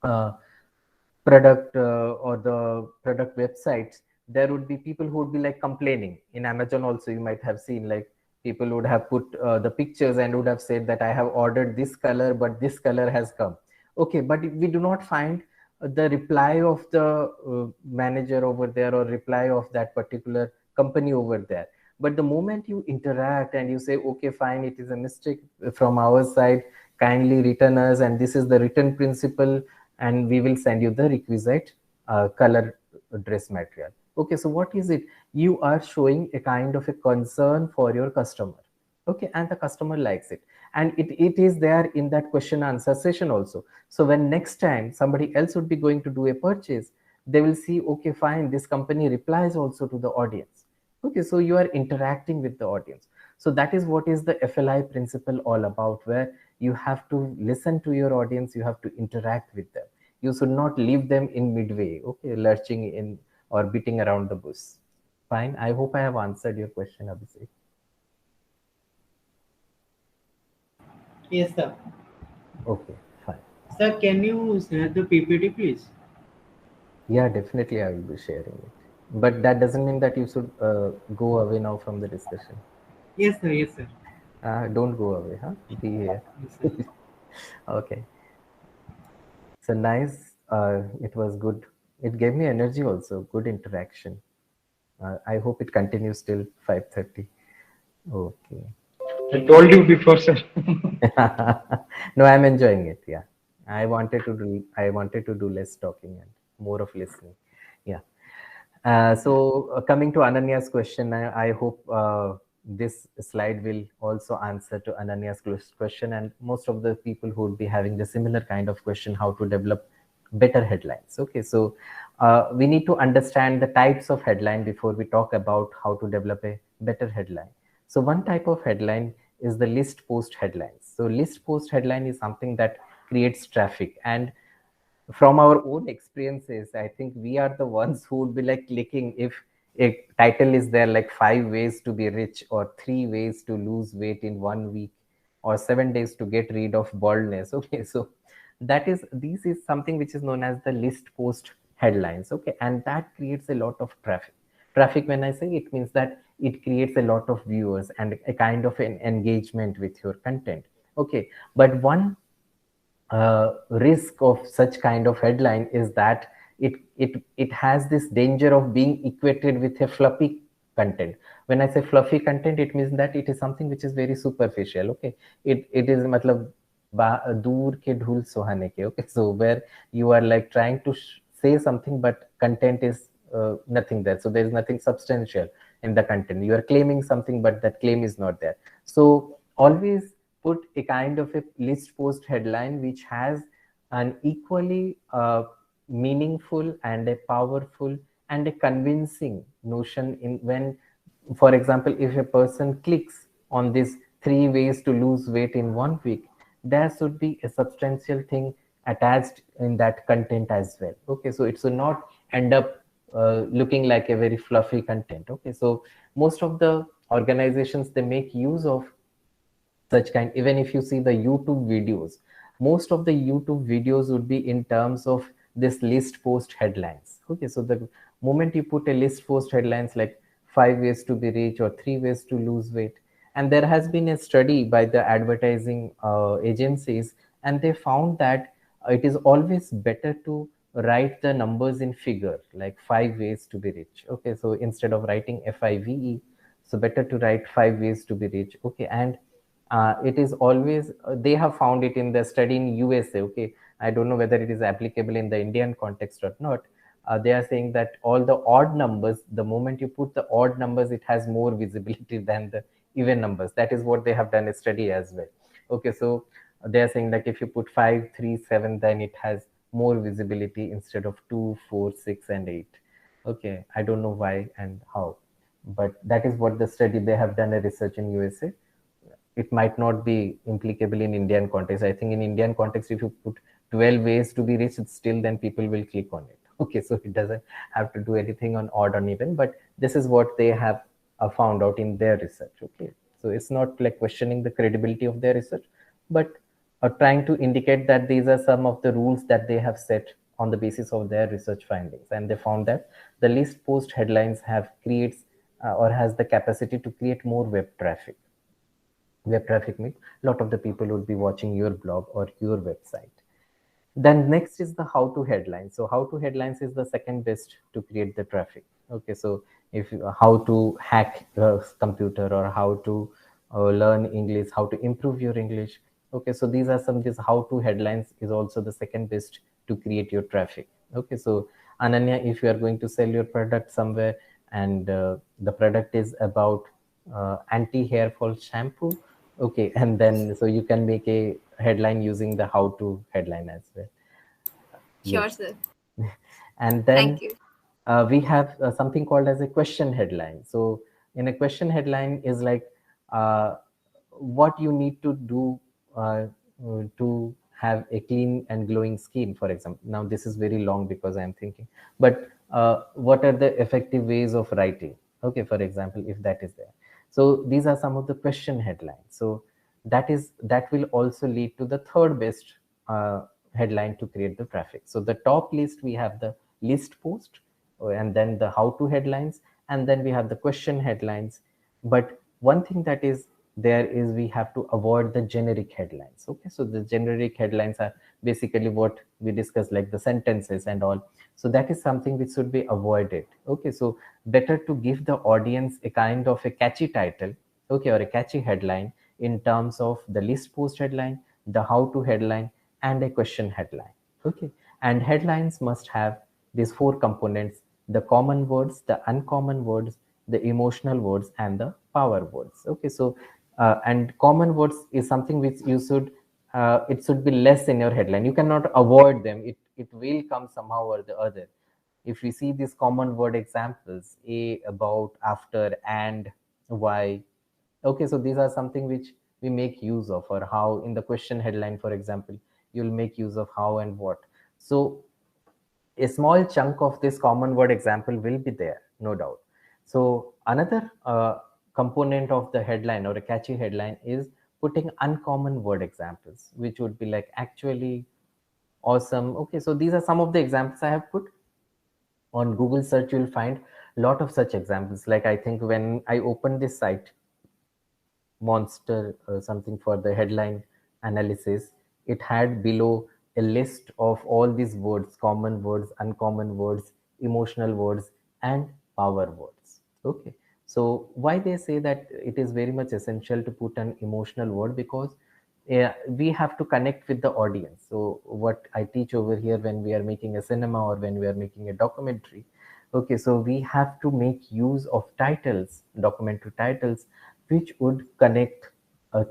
uh, product or the product websites, there would be people who would be like complaining. In Amazon also, you might have seen like people would have put the pictures and would have said that I have ordered this color, but this color has come. Okay, but we do not find the reply of the manager over there, or reply of that particular company over there. But the moment you interact and you say, okay, fine, it is a mistake from our side, kindly return us, and this is the return principle, and we will send you the requisite color dress material. Okay, so what is it? You are showing a kind of a concern for your customer. Okay, and the customer likes it, and it is there in that question answer session also. So when next time somebody else would be going to do a purchase, they will see, okay, fine, this company replies also to the audience. Okay, so you are interacting with the audience. So that is what is the FLI principle all about, where you have to listen to your audience, you have to interact with them. You should not leave them in midway, okay, lurching in or beating around the bush. Fine, I hope I have answered your question, Abhishek. Yes, sir. Okay, fine. Sir, can you share the PPT, please? Yeah, definitely I will be sharing it. But that doesn't mean that you should go away now from the discussion. Yes, sir. Yes, sir. Don't go away, huh? Be here. Yes, sir. Okay. So nice. It was good. It gave me energy also. Good interaction. I hope it continues till 5:30. Okay. I told you before, sir. No, I'm enjoying it. Yeah. I wanted to do less talking and more of listening. Yeah. So coming to Ananya's question, I hope this slide will also answer to Ananya's question, and most of the people who would be having the similar kind of question, how to develop better headlines. Okay, so we need to understand the types of headline before we talk about how to develop a better headline. So one type of headline is the list post headlines. So list post headline is something that creates traffic, and from our own experiences, I think we are the ones who would be like clicking if a title is there like 5 ways to be rich, or 3 ways to lose weight in 1 week, or 7 days to get rid of baldness. Okay, so this is something which is known as the list post headlines. Okay, and that creates a lot of traffic. When I say, it means that it creates a lot of viewers and a kind of an engagement with your content. Okay, but one risk of such kind of headline is that it has this danger of being equated with a fluffy content. When I say fluffy content, it means that it is something which is very superficial. Okay, it is matlab dur ke dhul sohane ke. Okay, so where you are like trying to say something, but content is nothing there. So there is nothing substantial in the content. You are claiming something, but that claim is not there. So always put a kind of a list post headline which has an equally meaningful and a powerful and a convincing notion in when, for example, if a person clicks on this 3 ways to lose weight in 1 week, there should be a substantial thing attached in that content as well. Okay, so it should not end up looking like a very fluffy content. Okay, so most of the organizations, they make use of such kind. Even if you see the YouTube videos, most of the YouTube videos would be in terms of this list post headlines. Okay, so the moment you put a list post headlines like 5 ways to be rich or 3 ways to lose weight, and there has been a study by the advertising agencies, and they found that it is always better to write the numbers in figure, like 5 ways to be rich. Okay, so instead of writing FIVE, So better to write 5 ways to be rich. Okay, and it is always they have found it in the study in USA. Okay, I don't know whether it is applicable in the Indian context or not. They are saying that all the odd numbers, the moment you put the odd numbers, it has more visibility than the even numbers. That is what they have done a study as well. Okay, so they are saying that if you put 5, 3, 7, then it has more visibility instead of 2, 4, 6, and 8. Okay, I don't know why and how, but that is what the study, they have done a research in USA. It might not be applicable in Indian context. I think in Indian context, if you put 12 ways to be rich, it's still then people will click on it. Okay, so it doesn't have to do anything on odd or even, but this is what they have found out in their research. Okay, so it's not like questioning the credibility of their research, but trying to indicate that these are some of the rules that they have set on the basis of their research findings. And they found that the least post headlines have creates or has the capacity to create more web traffic. Web traffic means a lot of the people would be watching your blog or your website. Then next is the how to headlines. So how to headlines is the second best to create the traffic. Okay, so if you, how to hack a computer, or how to learn English, how to improve your English. Okay, so these are some, this how to headlines is also the second best to create your traffic. Okay, so Ananya, if you are going to sell your product somewhere and the product is about anti-hair fall shampoo, okay, and then so you can make a headline using the how to headline as well. Sure, Yes. sir. And then Thank you. we have something called as a question headline. So in a question headline is like what you need to do to have a clean and glowing skin, for example. Now this is very long because I'm thinking, but what are the effective ways of writing? Okay, for example, if that is there. So these are some of the question headlines. So that will also lead to the third best headline to create the traffic. So the top list, we have the list post, and then the how to headlines, and then we have the question headlines. But one thing that is there is we have to avoid the generic headlines. Okay, so the generic headlines are basically what we discussed, like the sentences and all. So that is something which should be avoided. Okay, so better to give the audience a kind of a catchy title, okay, or a catchy headline in terms of the list post headline, the how to headline, and a question headline. Okay, and headlines must have these four components: the common words, the uncommon words, the emotional words, and the power words. Okay, so and common words is something which you should it should be less in your headline. You cannot avoid them. It will come somehow or the other. If we see these common word examples, a, about, after, and, why, okay, so these are something which we make use of, or how in the question headline, for example, you'll make use of how and what. So a small chunk of this common word example will be there, no doubt. So another component of the headline or a catchy headline is putting uncommon word examples, which would be like actually, awesome. Okay, so these are some of the examples I have put. On Google search, you'll find a lot of such examples. Like I think when I opened this site, Monster something for the headline analysis, it had below a list of all these words: common words, uncommon words, emotional words, and power words. Okay, so why they say that it is very much essential to put an emotional word? Because we have to connect with the audience. So what I teach over here, when we are making a cinema or when we are making a documentary, okay, so we have to make use of titles, documentary titles, which would connect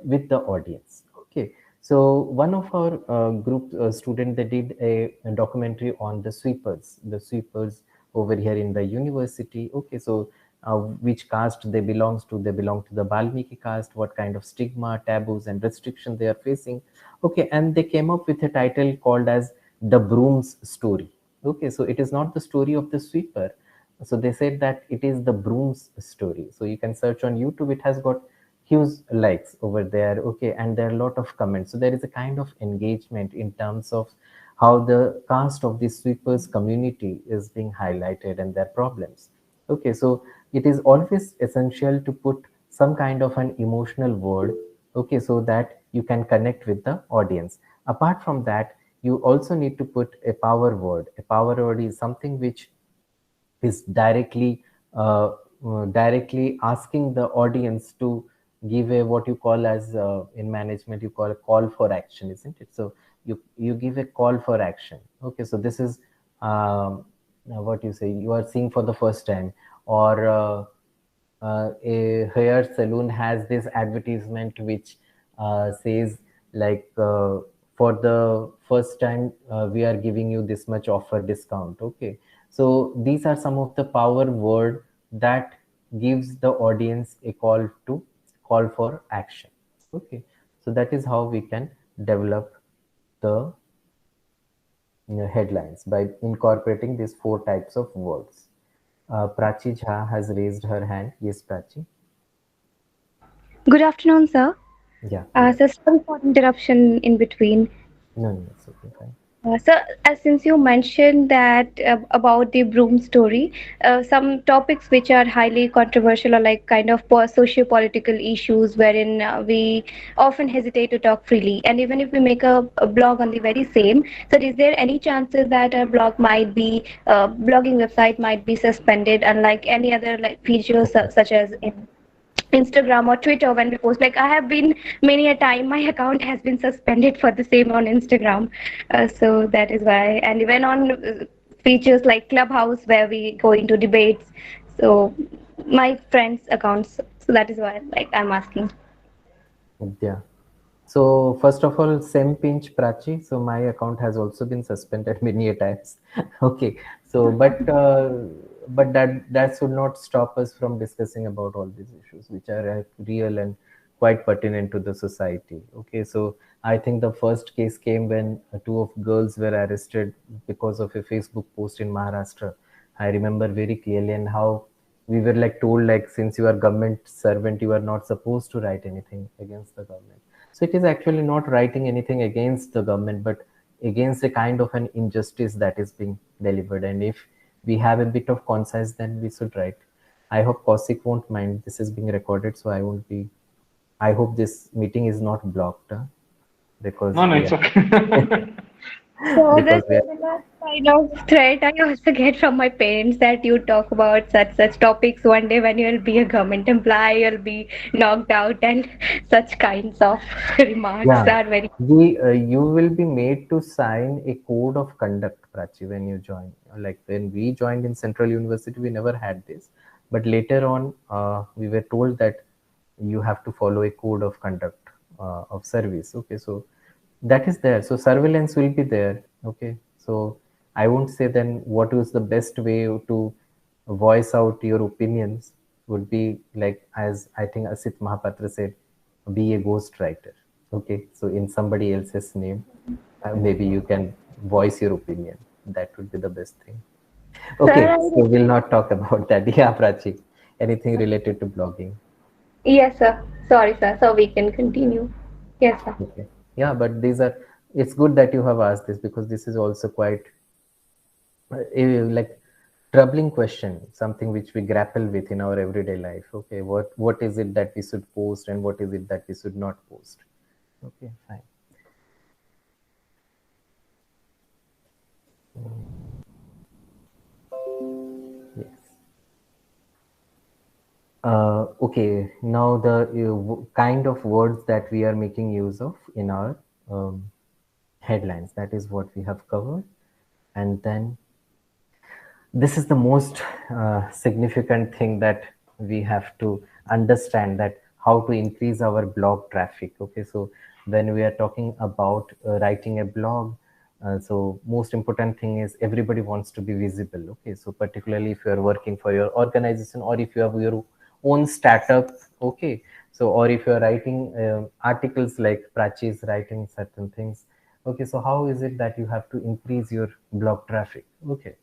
with the audience. Okay, so one of our group student, they did a documentary on the sweepers over here in the university. Okay, so which caste they belongs to. They belong to the Balmiki caste, what kind of stigma, taboos, and restriction they are facing. Okay, and they came up with a title called as The Broom's Story. Okay, so it is not the story of the sweeper. So they said that it is the broom's story. So you can search on YouTube. It has got huge likes over there. Okay, and there are a lot of comments. So there is a kind of engagement in terms of how the caste of the sweepers community is being highlighted and their problems. Okay, so it is always essential to put some kind of an emotional word, okay, so that you can connect with the audience. Apart from that, you also need to put a power word. A power word is something which is directly directly asking the audience to give a what you call as in management you call a call for action, isn't it? So you give a call for action. Okay, so this is what you say you are seeing for the first time, or a hair salon has this advertisement which says like for the first time we are giving you this much offer discount. Okay, so these are some of the power word that gives the audience a call for action. Okay, so that is how we can develop the headlines by incorporating these 4 types of words. Prachi Jha has raised her hand. Yes, Prachi. Good afternoon, sir. Yeah. So sorry for interruption in between. No, it's okay, fine. So, since you mentioned that about the broom story, some topics which are highly controversial or like kind of socio-political issues wherein we often hesitate to talk freely. And even if we make a blog on the very same, so is there any chances that a blogging website might be suspended, unlike any other like features such as in Instagram or Twitter when we post? Like I have been many a time my account has been suspended for the same on Instagram. So that is why. And even on features like Clubhouse where we go into debates. So my friends' accounts. So that is why like I'm asking. Yeah. So first of all, same pinch Prachi. So my account has also been suspended many a times. Okay. So but that should not stop us from discussing about all these issues which are real and quite pertinent to the society. Okay. So I think the first case came when 2 girls were arrested because of a Facebook post in Maharashtra. I remember very clearly, and how we were like told like since you are government servant you are not supposed to write anything against the government. So it is actually not writing anything against the government, but against a kind of an injustice that is being delivered. And if we have a bit of conscience, then we should write. I hope Kaushik won't mind. This is being recorded, so I won't be. I hope this meeting is not blocked because No, it's okay. So because this we are, similar kind of threat I also get from my parents that you talk about such topics one day when you'll be a government employee, you'll be knocked out, and such kinds of remarks yeah, are very. you will be made to sign a code of conduct, Prachi, when you join. Like when we joined in Central University, we never had this, but later on, we were told that you have to follow a code of conduct of service. Okay, so that is there. So surveillance will be there. Okay, so I won't say then what is the best way to voice out your opinions would be like, as I think Asit Mahapatra said, be a ghost writer. Okay, so in somebody else's name, maybe you can voice your opinion. That would be the best thing. Sir, Okay, so we'll not talk about that. Yeah, Prachi, anything related to blogging? yes, sir. Sorry, sir. So we can continue. Yes, sir. Okay, yeah, but these are. It's good that you have asked this because this is also quite like troubling question, something which we grapple with in our everyday life. Okay, what is it that we should post and what is it that we should not post? Okay, fine. Yes. Okay, now the kind of words that we are making use of in our headlines, that is what we have covered. And then this is the most significant thing that we have to understand, that how to increase our blog traffic. Okay, so when we are talking about writing a blog, so most important thing is everybody wants to be visible. Okay, so particularly if you are working for your organization or if you have your own startup. Okay, so or if you are writing articles like Prachi is writing certain things. Okay, so how is it that you have to increase your blog traffic? Okay,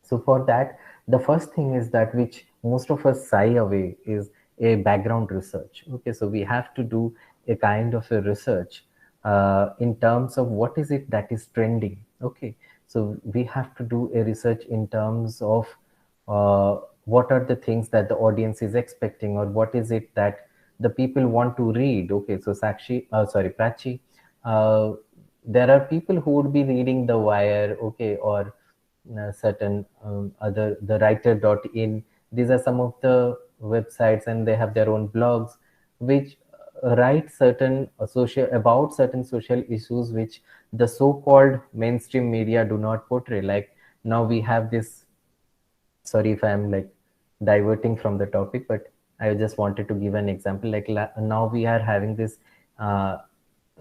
so for that, the first thing is that which most of us shy away is a background research. Okay, so we have to do a kind of a research in terms of what is it that is trending. Okay, so we have to do a research in terms of what are the things that the audience is expecting, or what is it that the people want to read. Okay, so Prachi, there are people who would be reading The Wire, okay, or certain other, the writer.in, these are some of the websites, and they have their own blogs which write certain about certain social issues which the so-called mainstream media do not portray. Like now we have this, sorry if I'm like diverting from the topic, but I just wanted to give an example. Like now we are having this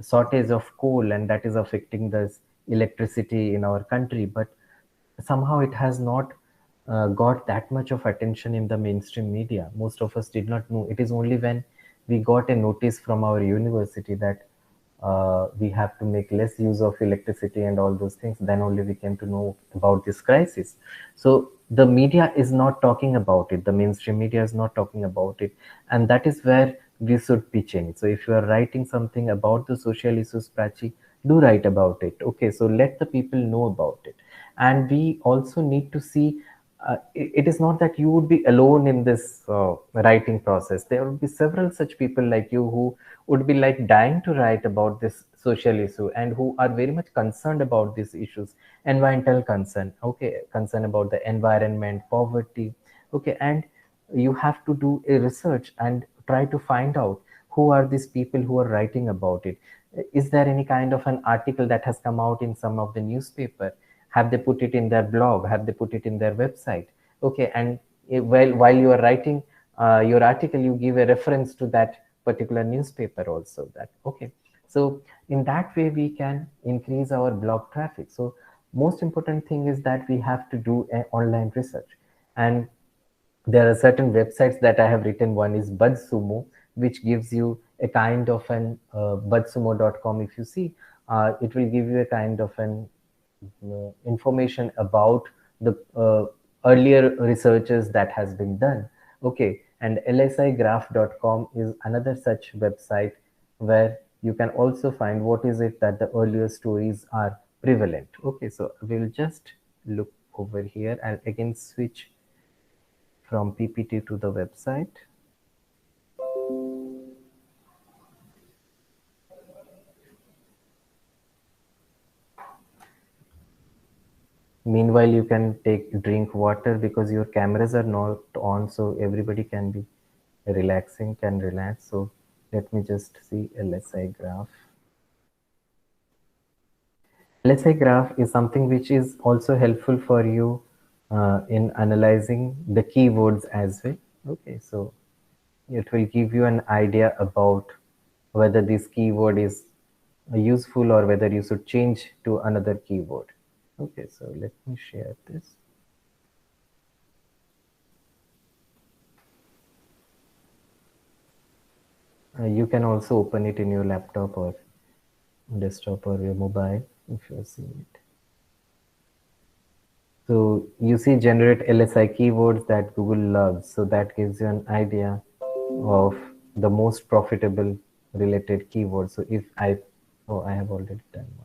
shortage of coal, and that is affecting this electricity in our country, but somehow it has not got that much of attention in the mainstream media. Most of us did not know. It is only when we got a notice from our university that we have to make less use of electricity and all those things, then only we came to know about this crisis. So the media is not talking about it, the mainstream media is not talking about it, and that is where we should pitch in. So if you are writing something about the social issues, Prachi, do write about it. Okay, so let the people know about it. And we also need to see it is not that you would be alone in this writing process. There will be several such people like you who would be like dying to write about this social issue and who are very much concerned about these issues. Environmental concern, okay, concern about the environment, poverty, okay, and you have to do a research and try to find out who are these people who are writing about it. Is there any kind of an article that has come out in some of the newspaper? Have they put it in their blog? Have they put it in their website? Okay, and while you are writing your article, you give a reference to that particular newspaper also. That okay, so in that way we can increase our blog traffic. So most important thing is that we have to do an online research, and there are certain websites that I have written. One is BuzzSumo, which gives you a kind of an buzzsumo.com. If you see, it will give you a kind of an information about the earlier researches that has been done. Okay, and lsigraph.com is another such website where you can also find what is it that the earlier stories are prevalent. Okay, so we'll just look over here and again switch from PPT to the website. Meanwhile, you can drink water because your cameras are not on, so everybody can be relaxing, can relax. So let me just see LSI graph. LSI graph is something which is also helpful for you in analyzing the keywords as well. Okay, so it will give you an idea about whether this keyword is useful or whether you should change to another keyword. Okay, so let me share this. You can also open it in your laptop or desktop or your mobile if you're seeing it. So you see generate LSI keywords that Google loves. So that gives you an idea of the most profitable related keywords. So if I have already done one.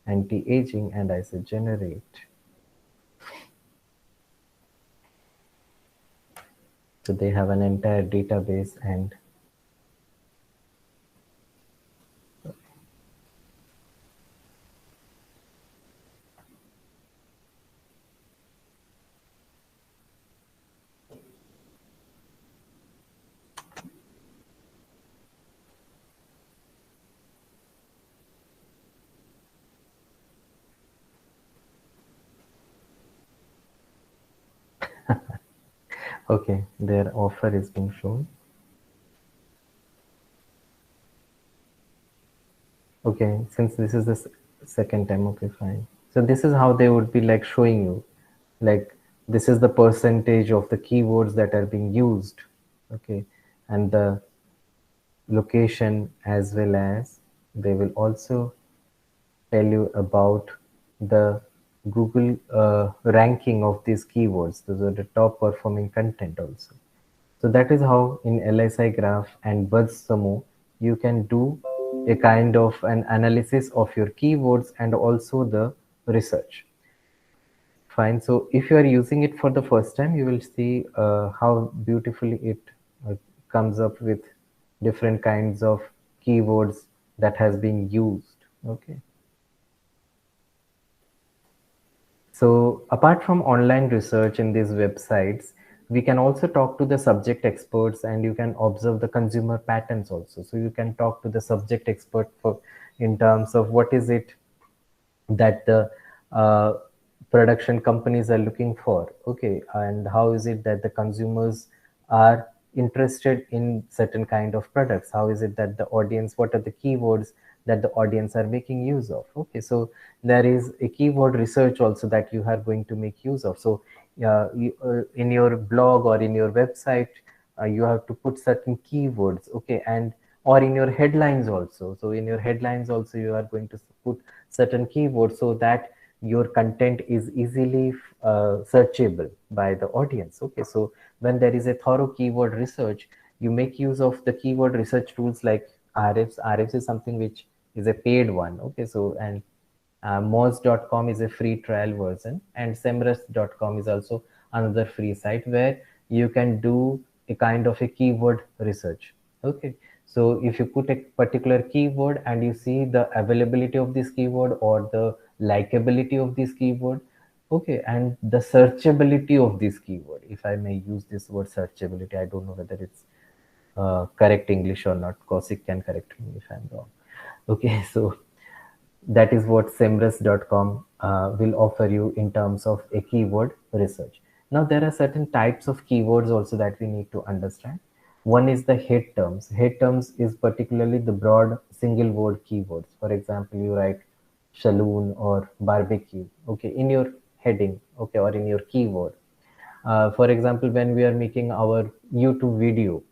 Anti-aging, and I say generate. So they have an entire database and okay, their offer is being shown. Okay, since this is the second time, okay, fine. So this is how they would be like showing you, like this is the percentage of the keywords that are being used, okay, and the location, as well as they will also tell you about the Google ranking of these keywords. Those are the top performing content also. So that is how in LSI graph and BuzzSumo you can do a kind of an analysis of your keywords and also the research. Fine. So if you are using it for the first time, you will see how beautifully it comes up with different kinds of keywords that has been used. Okay. So apart from online research in these websites, we can also talk to the subject experts, and you can observe the consumer patterns also. So you can talk to the subject expert for in terms of what is it that the production companies are looking for, okay, and how is it that the consumers are interested in certain kind of products, how is it that the audience, what are the keywords that the audience are making use of. Okay, so there is a keyword research also that you are going to make use of. So in your blog or in your website, you have to put certain keywords, okay, and or in your headlines also. So in your headlines also you are going to put certain keywords so that your content is easily searchable by the audience. Okay, so when there is a thorough keyword research, you make use of the keyword research tools like Ahrefs. Ahrefs is something which is a paid one. Okay, so and Moz.com is a free trial version, and Semrush.com is also another free site where you can do a kind of a keyword research. Okay, so if you put a particular keyword and you see the availability of this keyword or the likability of this keyword, okay, and the searchability of this keyword, if I may use this word searchability, I don't know whether it's correct English or not. Kaushik can correct me if I'm wrong. Okay, so that is what Semrush.com will offer you in terms of a keyword research. Now, there are certain types of keywords also that we need to understand. One is the head terms. Head terms is particularly the broad single word keywords. For example, you write saloon or barbecue, okay, in your heading, okay, or in your keyword. For example, when we are making our YouTube video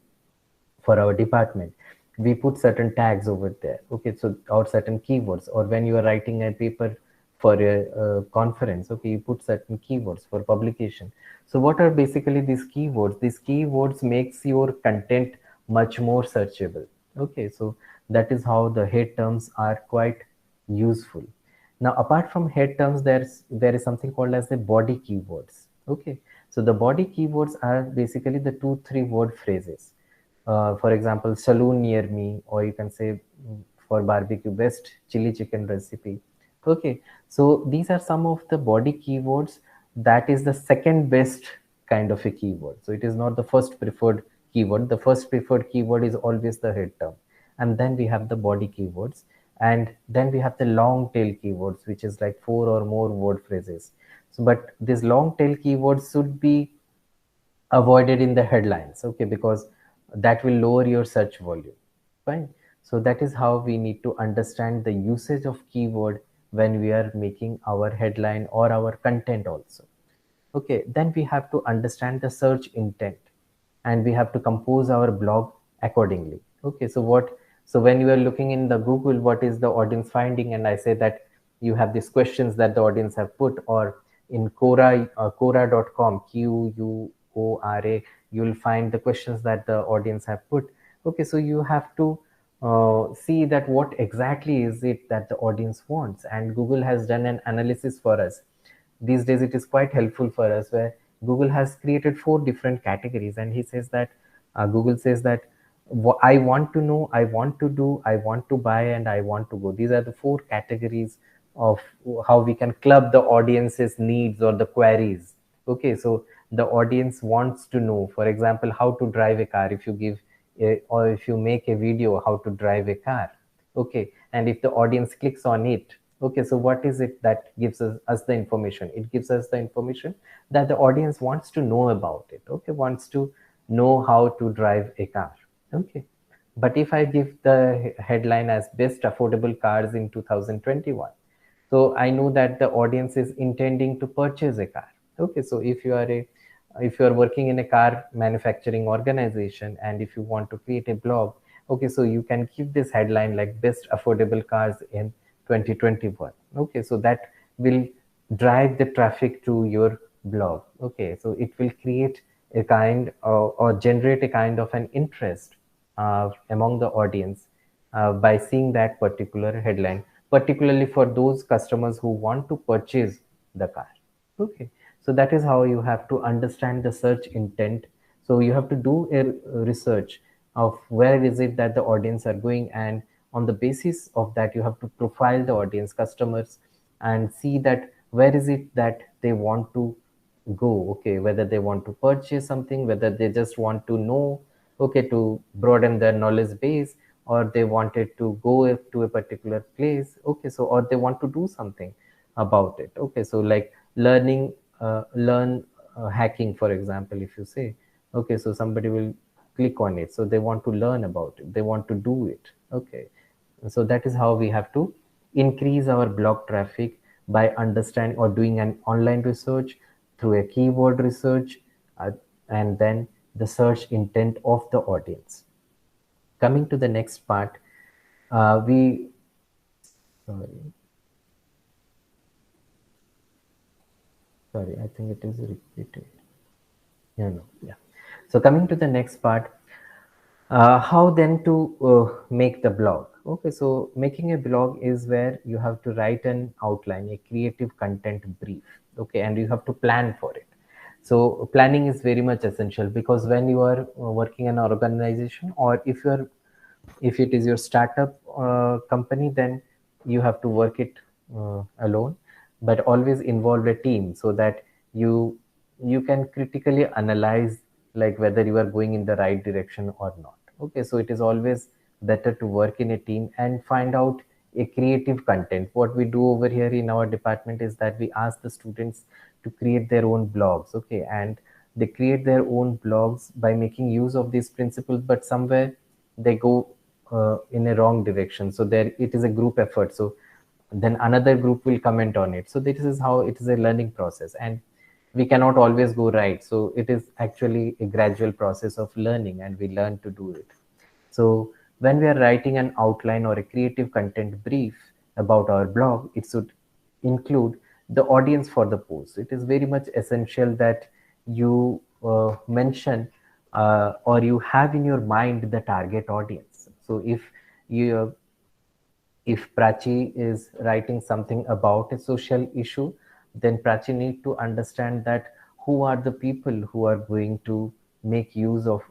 for our department, we put certain tags over there, okay, so or certain keywords, or when you are writing a paper for a conference, okay, you put certain keywords for publication. So what are basically these keywords? These keywords makes your content much more searchable. Okay, so that is how the head terms are quite useful. Now, apart from head terms, there is something called as the body keywords. Okay, so the body keywords are basically the 2-3 word phrases. For example, saloon near me, or you can say for barbecue, best chili chicken recipe. Okay, so these are some of the body keywords. That is the second best kind of a keyword. So it is not the first preferred keyword. The first preferred keyword is always the head term. And then we have the body keywords. And then we have the long tail keywords, which is like 4 or more word phrases. So, but these long tail keywords should be avoided in the headlines, okay, because that will lower your search volume. Fine. So that is how we need to understand the usage of keyword when we are making our headline or our content also. Okay, then we have to understand the search intent, and we have to compose our blog accordingly. Okay, so when you are looking in the Google, what is the audience finding, and I say that you have these questions that the audience have put, or in Quora, Quora.com, Quora, you'll find the questions that the audience have put. Okay, so you have to see that what exactly is it that the audience wants, and Google has done an analysis for us. These days it is quite helpful for us, where Google has created 4 different categories, and he says that Google says that I want to know, I want to do, I want to buy, and I want to go. These are the 4 categories of how we can club the audience's needs or the queries. Okay, so the audience wants to know, for example, how to drive a car. If you give or if you make a video how to drive a car, okay, and if the audience clicks on it, okay, so what is it that gives us the information? It gives us the information that the audience wants to know about it, okay, wants to know how to drive a car. Okay, but if I give the headline as best affordable cars in 2021, so I know that the audience is intending to purchase a car. Okay, so if you are working in a car manufacturing organization, and if you want to create a blog, okay, so you can keep this headline like best affordable cars in 2021. Okay, so that will drive the traffic to your blog. Okay, so it will create a kind or generate a kind of an interest among the audience by seeing that particular headline, particularly for those customers who want to purchase the car. Okay, so that is how you have to understand the search intent. So you have to do a research of where is it that the audience are going, and on the basis of that you have to profile the audience customers and see that where is it that they want to go, okay, whether they want to purchase something, whether they just want to know, okay, to broaden their knowledge base, or they wanted to go to a particular place, okay, so or they want to do something about it, okay, so like learn hacking, for example, if you say, okay, so somebody will click on it, so they want to learn about it, they want to do it, okay. So that is how we have to increase our blog traffic, by understanding or doing an online research through a keyword research, and then the search intent of the audience. Coming to the next part, sorry, I think it is repeated. Yeah. So coming to the next part, how then to make the blog? Okay, so making a blog is where you have to write an outline, a creative content brief, okay, and you have to plan for it. So planning is very much essential, because when you are working in an organization, or if it is your startup company, then you have to work it alone, but always involve a team, so that you can critically analyze like whether you are going in the right direction or not. Okay, so it is always better to work in a team and find out a creative content. What we do over here in our department is that we ask the students to create their own blogs, okay, and they create their own blogs by making use of these principles, but somewhere they go in a wrong direction, so there it is a group effort, so then another group will comment on it. So this is how it is a learning process, and we cannot always go right, so it is actually a gradual process of learning, and we learn to do it. So when we are writing an outline or a creative content brief about our blog, it should include the audience for the post. It is very much essential that you mention or you have in your mind the target audience. So if Prachi is writing something about a social issue, then Prachi need to understand that who are the people who are going to make use of,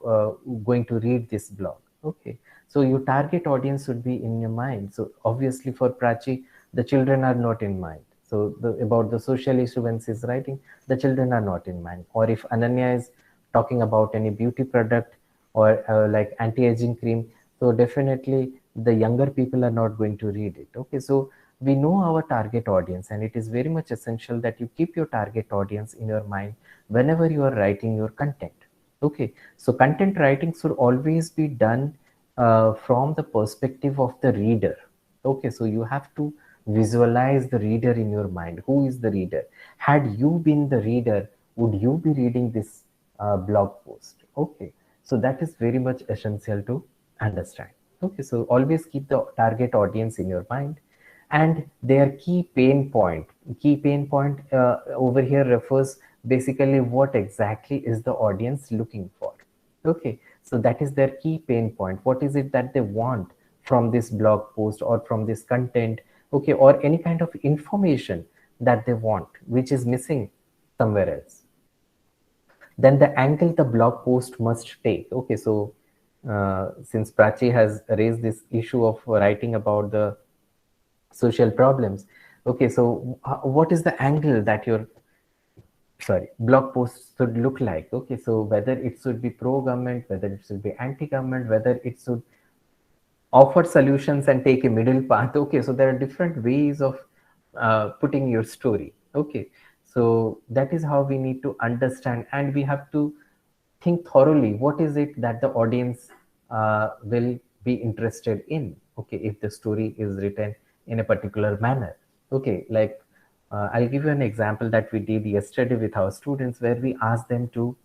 going to read this blog. Okay, so your target audience should be in your mind. So obviously for Prachi, the children are not in mind. So about the social issue when she's writing, the children are not in mind. Or if Ananya is talking about any beauty product or like anti-aging cream, so definitely the younger people are not going to read it. Okay, so we know our target audience, and it is very much essential that you keep your target audience in your mind whenever you are writing your content. Okay, so content writing should always be done from the perspective of the reader. Okay, so you have to visualize the reader in your mind. Who is the reader? Had you been the reader, would you be reading this blog post? Okay, so that is very much essential to understand. Okay, so always keep the target audience in your mind, and their key pain point. Key pain point over here refers basically what exactly is the audience looking for. Okay, so that is their key pain point. What is it that they want from this blog post or from this content? Okay, or any kind of information that they want, which is missing somewhere else. Then the angle the blog post must take. Okay, so since Prachi has raised this issue of writing about the social problems, okay, so what is the angle that your blog post should look like? Okay, so whether it should be pro-government, whether it should be anti-government, whether it should offer solutions and take a middle path. Okay, so there are different ways of putting your story. Okay, so that is how we need to understand, and we have to think thoroughly what is it that the audience will be interested in. Okay, if the story is written in a particular manner. Okay, like I'll give you an example that we did yesterday with our students, where we asked them to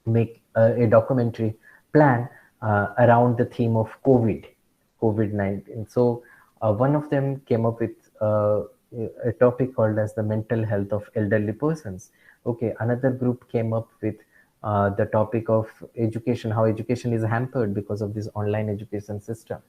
make a documentary plan around the theme of COVID-19. So one of them came up with a topic called as the mental health of elderly persons. Okay, another group came up with the topic of education, how education is hampered because of this online education system.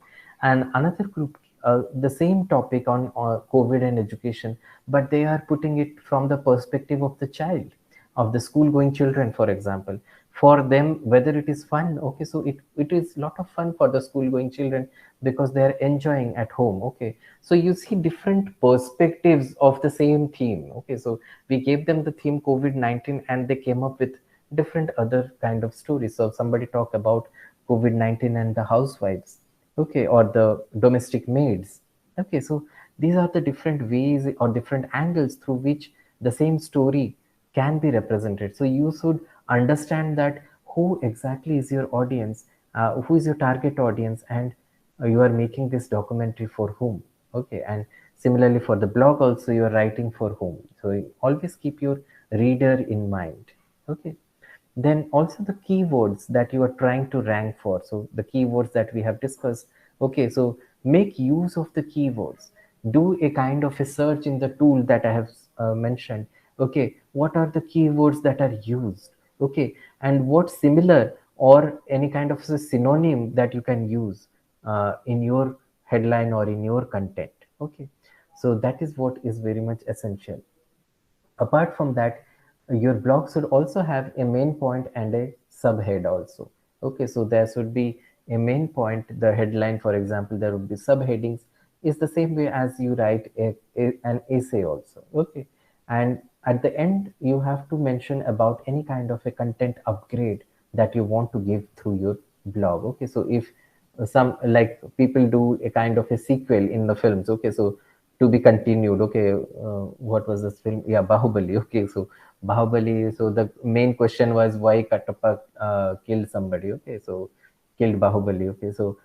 And another group, the same topic on COVID and education, but they are putting it from the perspective of the child, of the school going children, for example. for them whether it is fun. Okay, so it is lot of fun for the school going children because they are enjoying at home. Okay, so you see different perspectives of the same theme. Okay, so we gave them the theme COVID-19 and they came up with different other kind of stories. So somebody talked about COVID-19 and the housewives, okay, or the domestic maids. Okay, so these are the different ways or different angles through which the same story can be represented. So you should understand that who exactly is your audience, who is your target audience, and you are making this documentary for whom. Okay, and similarly for the blog also, you are writing for whom. So always keep your reader in mind. Okay, then also the keywords that you are trying to rank for. So the keywords that we have discussed. Okay, so make use of the keywords. Do a kind of a search in the tool that I have mentioned. Okay, what are the keywords that are used? Okay, and what similar or any kind of a synonym that you can use in your headline or in your content. Okay, so that is what is very much essential. Apart from that, your blog should also have a main point and a subhead also. Okay, so there should be a main point, the headline, for example, there would be subheadings, is the same way as you write an essay also. Okay, and at the end you have to mention about any kind of a content upgrade that you want to give through your blog. Okay, so if some, like, people do a kind of a sequel in the films. Okay, so to be continued. Okay, what was this film? Yeah, Bahubali. Okay, so Bahubali. So the main question was why Katappa killed somebody. Okay, so killed Bahubali. Okay, so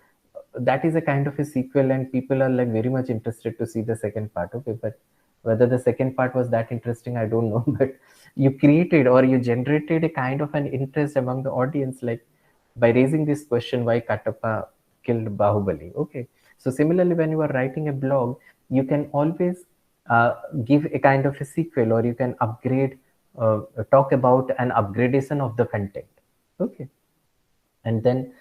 that is a kind of a sequel, and people are like very much interested to see the second part. Okay, but whether the second part was that interesting, I don't know. But you created or you generated a kind of an interest among the audience, like by raising this question, why Katappa killed Bahubali. Okay, so similarly, when you are writing a blog, you can always give a kind of a sequel, or you can upgrade, talk about an upgradation of the content. Okay, and then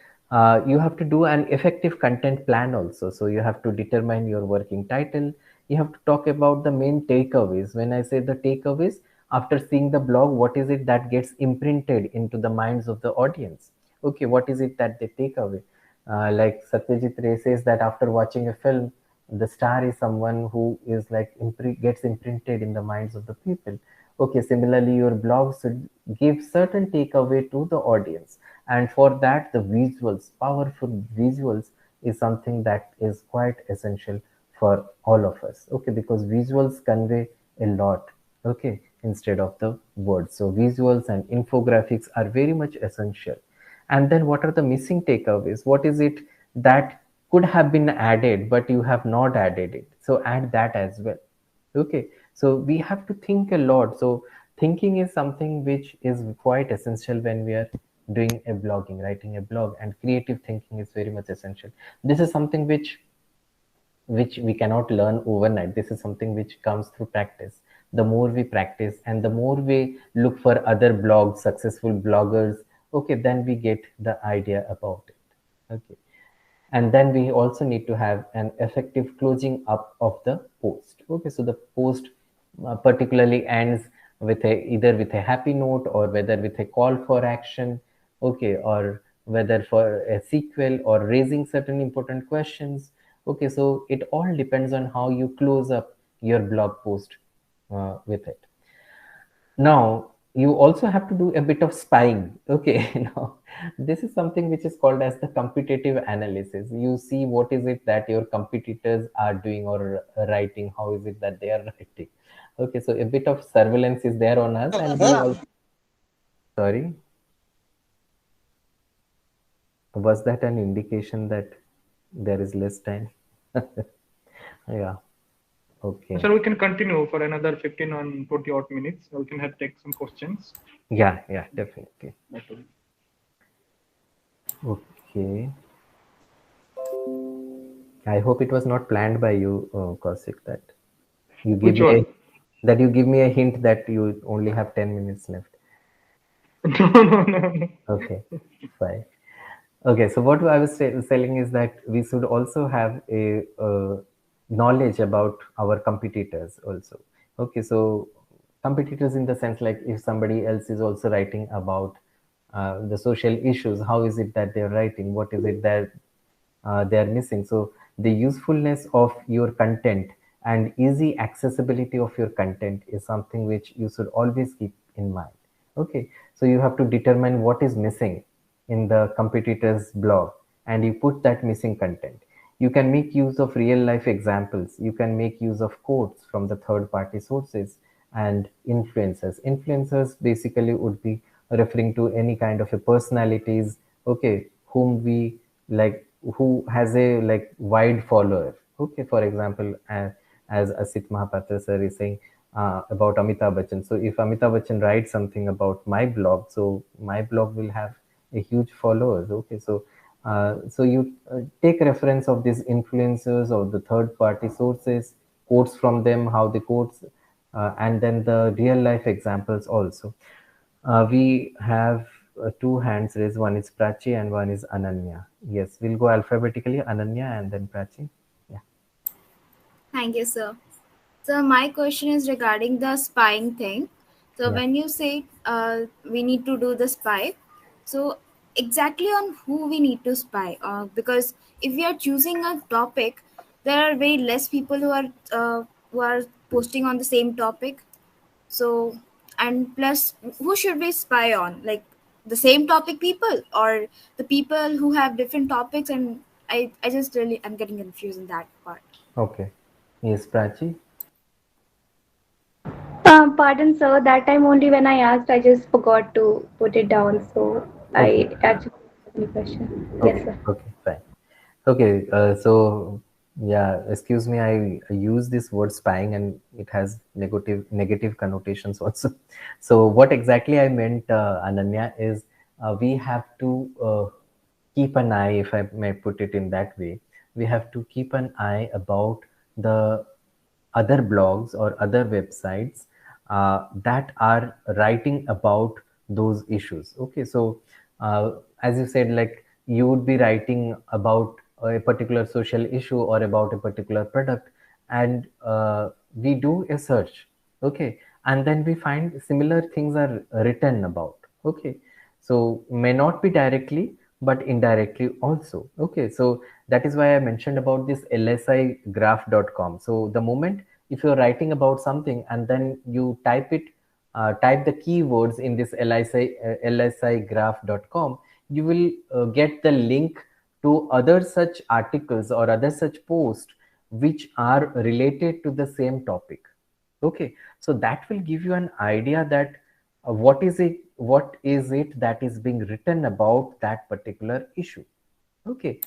you have to do an effective content plan also. So you have to determine your working title. You have to talk about the main takeaways. When I say the takeaways, after seeing the blog, what is it that gets imprinted into the minds of the audience? Okay, what is it that they take away? Like Satyajit Ray says that after watching a film, the star is someone who is like gets imprinted in the minds of the people. Okay, similarly, your blog should give certain takeaway to the audience, and for that, the visuals, powerful visuals, is something that is quite essential for all of us. Okay, because visuals convey a lot. Okay, instead of the words. So visuals and infographics are very much essential. And then what are the missing takeaways? What is it that could have been added but you have not added it? So add that as well. Okay, so we have to think a lot. So thinking is something which is quite essential when we are doing a blogging, writing a blog, and creative thinking is very much essential. This is something which we cannot learn overnight. This is something which comes through practice. The more we practice and the more we look for other blogs, successful bloggers, okay, then we get the idea about it. Okay, and then we also need to have an effective closing up of the post. Okay, so the post particularly ends with either with a happy note, or whether with a call for action. Okay, or whether for a sequel or raising certain important questions. Okay, so it all depends on how you close up your blog post with it. Now you also have to do a bit of spying. Okay, now this is something which is called as the competitive analysis. You see what is it that your competitors are doing or writing, how is it that they are writing. Okay, so a bit of surveillance is there on us, and we also... Sorry, was that an indication that there is less time? Yeah. Okay. So we can continue for another 15 or 20 odd minutes. We can take some questions. Yeah, definitely. Okay. I hope it was not planned by you, Kaushik, that you give me a hint that you only have 10 minutes left. No. Okay, fine. Okay, so what I was saying is that we should also have a knowledge about our competitors also. Okay, so competitors in the sense, like if somebody else is also writing about the social issues. How is it that they're writing? What is it that they are missing? So the usefulness of your content and easy accessibility of your content is something which you should always keep in mind. Okay, so you have to determine what is missing in the competitor's blog, and you put that missing content. You can make use of real life examples. You can make use of quotes from the third party sources and influencers. Influencers basically would be referring to any kind of a personalities, okay, whom we like, who has a like wide follower. Okay, for example, as Asit Mahapatra sir is saying about Amitabh Bachchan. So if Amitabh Bachchan writes something about my blog, so my blog will have a huge followers. Okay, so so you take reference of these influencers or the third party sources, quotes from them, how the quotes, and then the real life examples also. We have two hands raised. One is Prachi and one is Ananya. Yes, we'll go alphabetically, Ananya and then Prachi. Yeah. Thank you, sir. So my question is regarding the spying thing. So Yeah. when you say we need to do the spy, so exactly on who we need to spy? Because if we are choosing a topic, there are very less people who are posting on the same topic. So, and plus, who should we spy on? Like the same topic people or the people who have different topics? And I just really I'm getting confused in that part. Okay. Yes, Prachi. Pardon, sir. That time only when I asked, I just forgot to put it down. So Okay. I actually have any question. Yes, Okay. sir. Okay. Fine. Okay. So yeah, excuse me. I use this word spying, and it has negative connotations also. So what exactly I meant, Ananya, is we have to keep an eye, if I may put it in that way. We have to keep an eye about the other blogs or other websites that are writing about those issues. Okay, so as you said, like you would be writing about a particular social issue or about a particular product, and we do a search. Okay, and then we find similar things are written about. Okay, so may not be directly but indirectly also. Okay, so that is why I mentioned about this lsigraph.com. So the moment if you're writing about something and then you type it, type the keywords in this lsigraph.com, you will get the link to other such articles or other such posts which are related to the same topic. Okay, so that will give you an idea that what is it that is being written about that particular issue. Okay,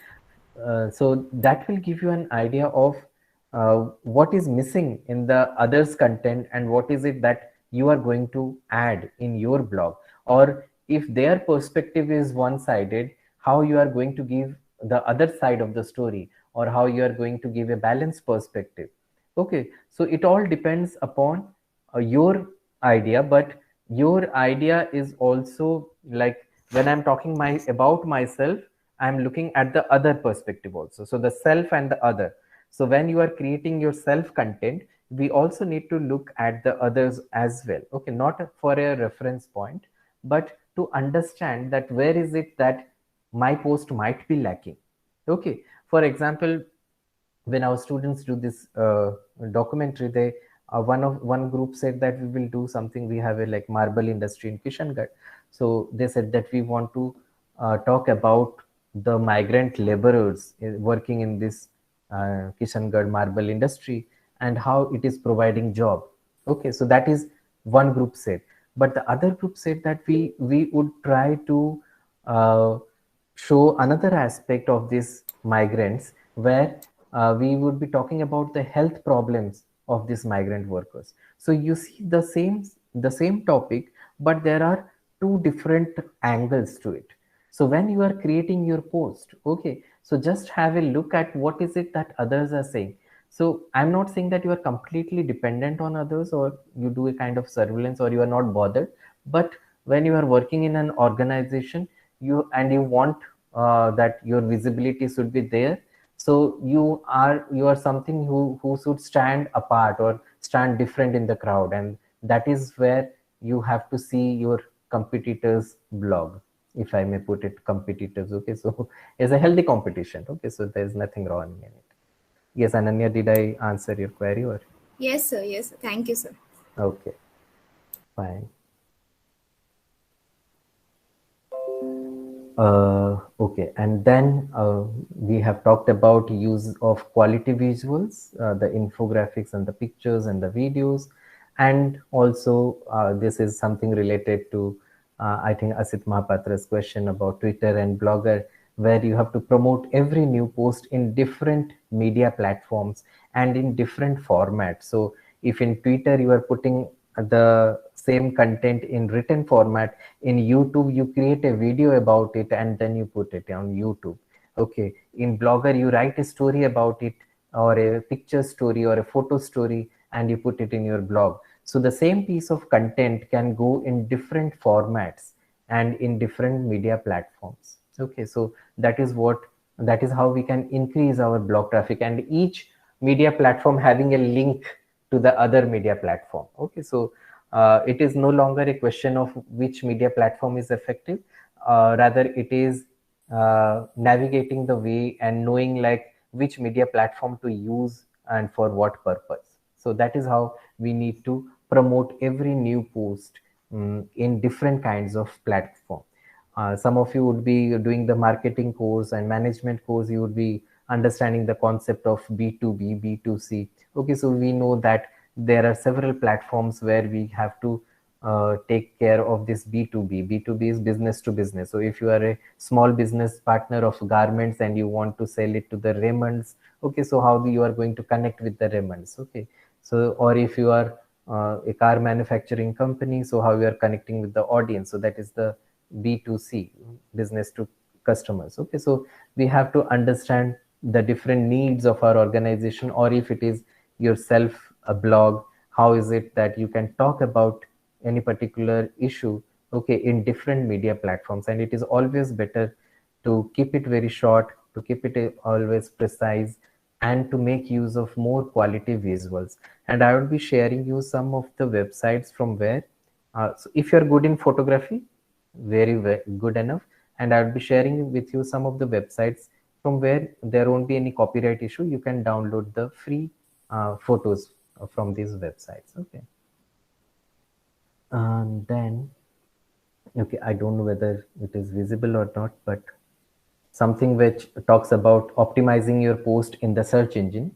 so that will give you an idea of what is missing in the others content and what is it that you are going to add in your blog, or if their perspective is one sided, how you are going to give the other side of the story, or how you are going to give a balanced perspective. Okay, so it all depends upon your idea, but your idea is also like when I'm talking about myself, I'm looking at the other perspective also. So the self and the other. So when you are creating your self content, we also need to look at the others as well. Okay, not for a reference point, but to understand that where is it that my post might be lacking. Okay, for example, when our students do this documentary, they one group said that we will do something. We have a like marble industry in Kishangarh, so they said that we want to talk about the migrant laborers working in this Kishangarh marble industry and how it is providing job. Okay, so that is one group said, but the other group said that we would try to show another aspect of these migrants where we would be talking about the health problems of these migrant workers. So you see the same topic, but there are two different angles to it. So when you are creating your post, okay, so just have a look at what is it that others are saying. So I'm not saying that you are completely dependent on others or you do a kind of surveillance or you are not bothered, but when you are working in an organization, you want that your visibility should be there, so you are something who should stand apart or stand different in the crowd, and that is where you have to see your competitors blog. if I may put it, competitors. Okay, so it's a healthy competition. Okay, so there's nothing wrong in it. Yes, Ananya, did I answer your query or? Yes, sir. Yes, sir. Thank you, sir. Okay, fine. Okay, and then we have talked about use of quality visuals, the infographics and the pictures and the videos, and also this is something related to I think Asit Mahapatra's question about Twitter and Blogger, where you have to promote every new post in different media platforms and in different formats. So if in Twitter you are putting the same content in written format, in YouTube you create a video about it and then you put it on YouTube. Okay, in Blogger you write a story about it, or a picture story or a photo story, and you put it in your blog. So the same piece of content can go in different formats and in different media platforms. Okay, so that is how we can increase our blog traffic, and each media platform having a link to the other media platform. Okay, so it is no longer a question of which media platform is effective, rather it is navigating the way and knowing like which media platform to use and for what purpose. So that is how we need to promote every new post in different kinds of platform. Some of you would be doing the marketing course and management course, you would be understanding the concept of B2B, B2C. Okay, so we know that there are several platforms where we have to take care of this B2B. B2B is business to business. So if you are a small business partner of garments and you want to sell it to the Raymonds, okay, so how you are going to connect with the Raymonds? Okay, so or if you are a car manufacturing company, so how you are connecting with the audience? So that is the B2C, business to customers. Okay, so we have to understand the different needs of our organization, or if it is yourself a blog, how is it that you can talk about any particular issue, okay, in different media platforms. And it is always better to keep it very short, to keep it always precise, and to make use of more quality visuals. And I will be sharing you some of the websites from where so if you're good in photography, very good enough, and I'll be sharing with you some of the websites from where there won't be any copyright issue. You can download the free photos from these websites. Okay, and then okay, I don't know whether it is visible or not, but something which talks about optimizing your post in the search engine.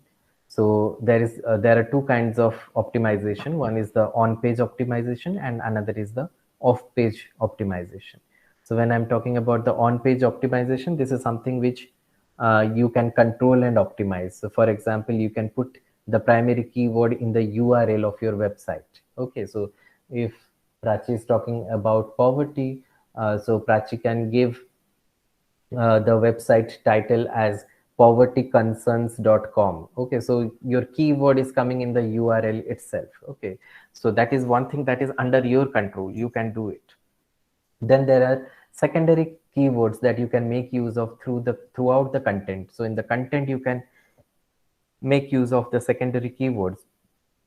So there are two kinds of optimization. One is the on-page optimization and another is the off-page optimization. So when I'm talking about the on-page optimization, this is something which you can control and optimize. So for example, you can put the primary keyword in the URL of your website. Okay, so if Prachi is talking about poverty, so Prachi can give the website title as povertyconcerns.com. Okay, so your keyword is coming in the URL itself. Okay, so that is one thing that is under your control. You can do it. Then there are secondary keywords that you can make use of throughout the content. So in the content, you can make use of the secondary keywords.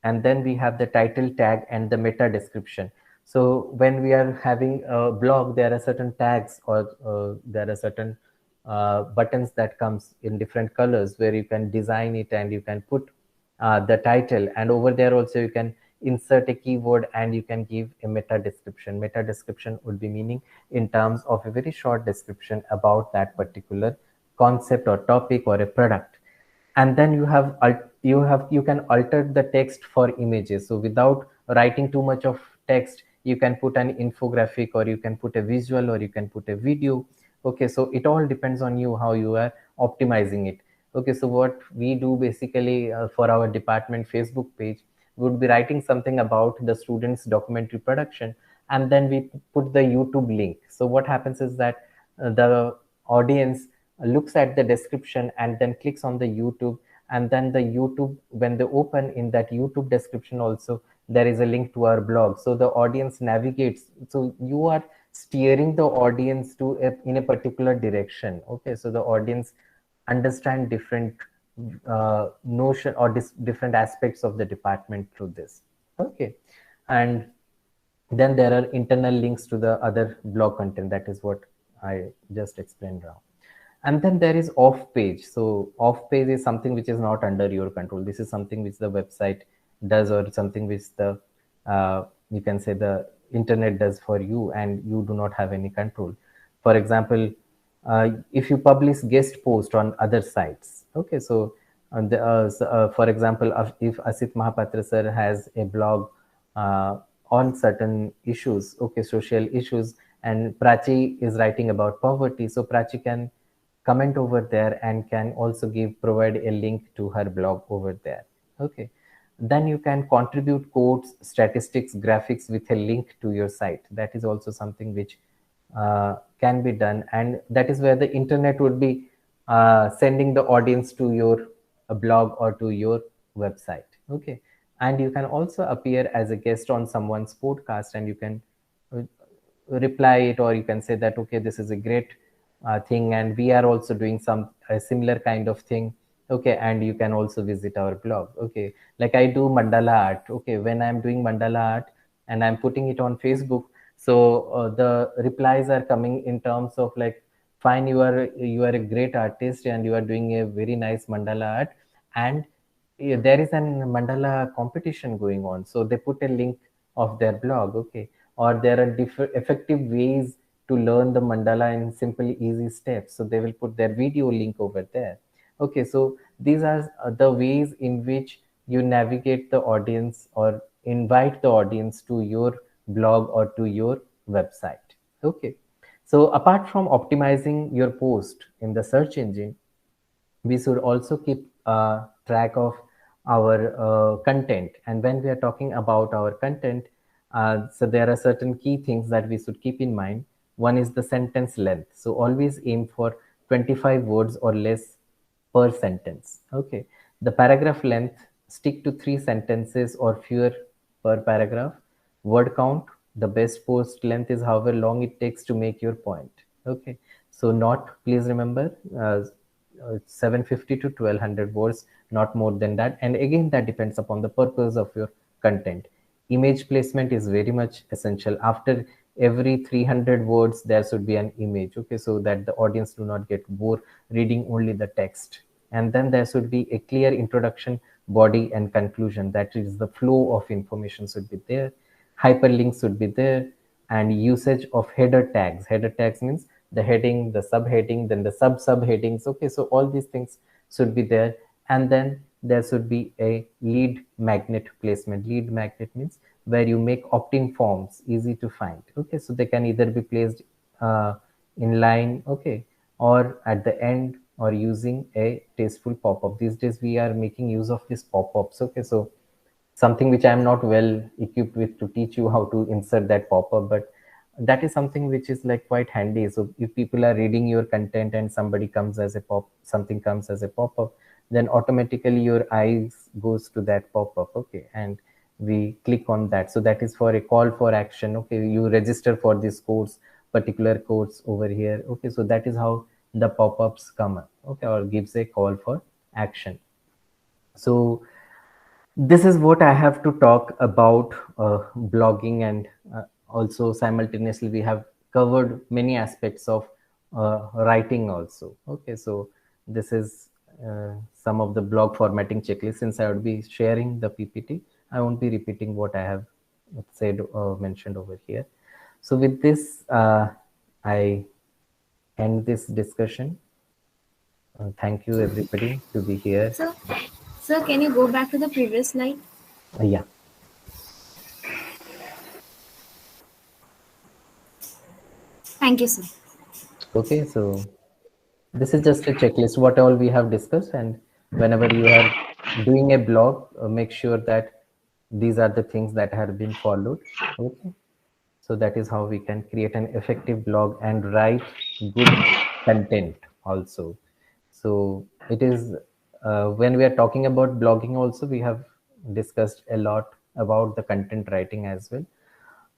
And then we have the title tag and the meta description. So when we are having a blog, there are certain tags or there are certain buttons that comes in different colors where you can design it and you can put the title, and over there also you can insert a keyword and you can give a meta description. Meta description would be meaning in terms of a very short description about that particular concept or topic or a product. And then you can alter the text for images. So without writing too much of text, you can put an infographic, or you can put a visual, or you can put a video. Okay, so it all depends on you how you are optimizing it. Okay, so what we do basically for our department Facebook page, we would be writing something about the students' documentary production, and then we put the YouTube link. So what happens is that the audience looks at the description and then clicks on the YouTube, and then the YouTube, when they open in that YouTube description also, there is a link to our blog. So the audience navigates. So you are steering the audience to in a particular direction. Okay, so the audience understand different notion or different aspects of the department through this. Okay, and then there are internal links to the other blog content. That is what I just explained now. And then there is off page. So off page is something which is not under your control. This is something which the website does, or something which the you can say the internet does for you, and you do not have any control. For example, if you publish guest post on other sites, okay, so for example, if Asit Mahapatra sir has a blog on certain issues, okay, social issues, and Prachi is writing about poverty, so Prachi can comment over there and can also provide a link to her blog over there. Okay, then you can contribute quotes, statistics, graphics with a link to your site. That is also something which can be done, and that is where the internet would be sending the audience to your blog or to your website. Okay, and you can also appear as a guest on someone's podcast, and you can reply it, or you can say that, okay, this is a great thing, and we are also doing a similar kind of thing. Okay, and you can also visit our blog. Okay, like I do mandala art. Okay, when I'm doing mandala art and I'm putting it on Facebook, so the replies are coming in terms of like, fine, you are a great artist and you are doing a very nice mandala art, and there is an mandala competition going on, so they put a link of their blog. Okay, or there are different effective ways to learn the mandala in simple easy steps, so they will put their video link over there. Okay, so these are the ways in which you navigate the audience or invite the audience to your blog or to your website. Okay, so apart from optimizing your post in the search engine, we should also keep track of our content. And when we are talking about our content, so there are certain key things that we should keep in mind. One is the sentence length. So always aim for 25 words or less per sentence. Okay, the paragraph length, stick to 3 sentences or fewer per paragraph. Word count, the best post length is however long it takes to make your point. Okay, so please remember, 750 to 1200 words, not more than that. And again, that depends upon the purpose of your content. Image placement is very much essential. After every 300 words, there should be an image. Okay, so that the audience do not get bored reading only the text. And then there should be a clear introduction, body, and conclusion. That is, the flow of information should be there. Hyperlinks should be there, and usage of header tags. Header tags means the heading, the subheading, then the subheadings. Okay, so all these things should be there. And then there should be a lead magnet placement. Lead magnet means where you make opt-in forms easy to find. Okay, so they can either be placed in line, okay, or at the end, or using a tasteful pop-up. These days we are making use of these pop-ups. Okay, so something which I am not well equipped with to teach you how to insert that pop-up, but that is something which is like quite handy. So if people are reading your content and something comes as a pop-up, then automatically your eyes goes to that pop-up. Okay, and we click on that. So that is for a call for action. Okay, you register for this course, particular course over here. Okay, so that is how the pop-ups come up. Okay, or gives a call for action. So this is what I have to talk about blogging, and also simultaneously we have covered many aspects of writing also. Okay, so this is some of the blog formatting checklist. Since I would be sharing the PPT, I won't be repeating what I have said or mentioned over here. So with this, I end this discussion. Thank you everybody to be here. Sir, can you go back to the previous slide? Yeah. Thank you, sir. Okay, so this is just a checklist, what all we have discussed, and whenever you are doing a blog, make sure that these are the things that have been followed. Okay, so that is how we can create an effective blog and write good content also. So it is when we are talking about blogging also, we have discussed a lot about the content writing as well.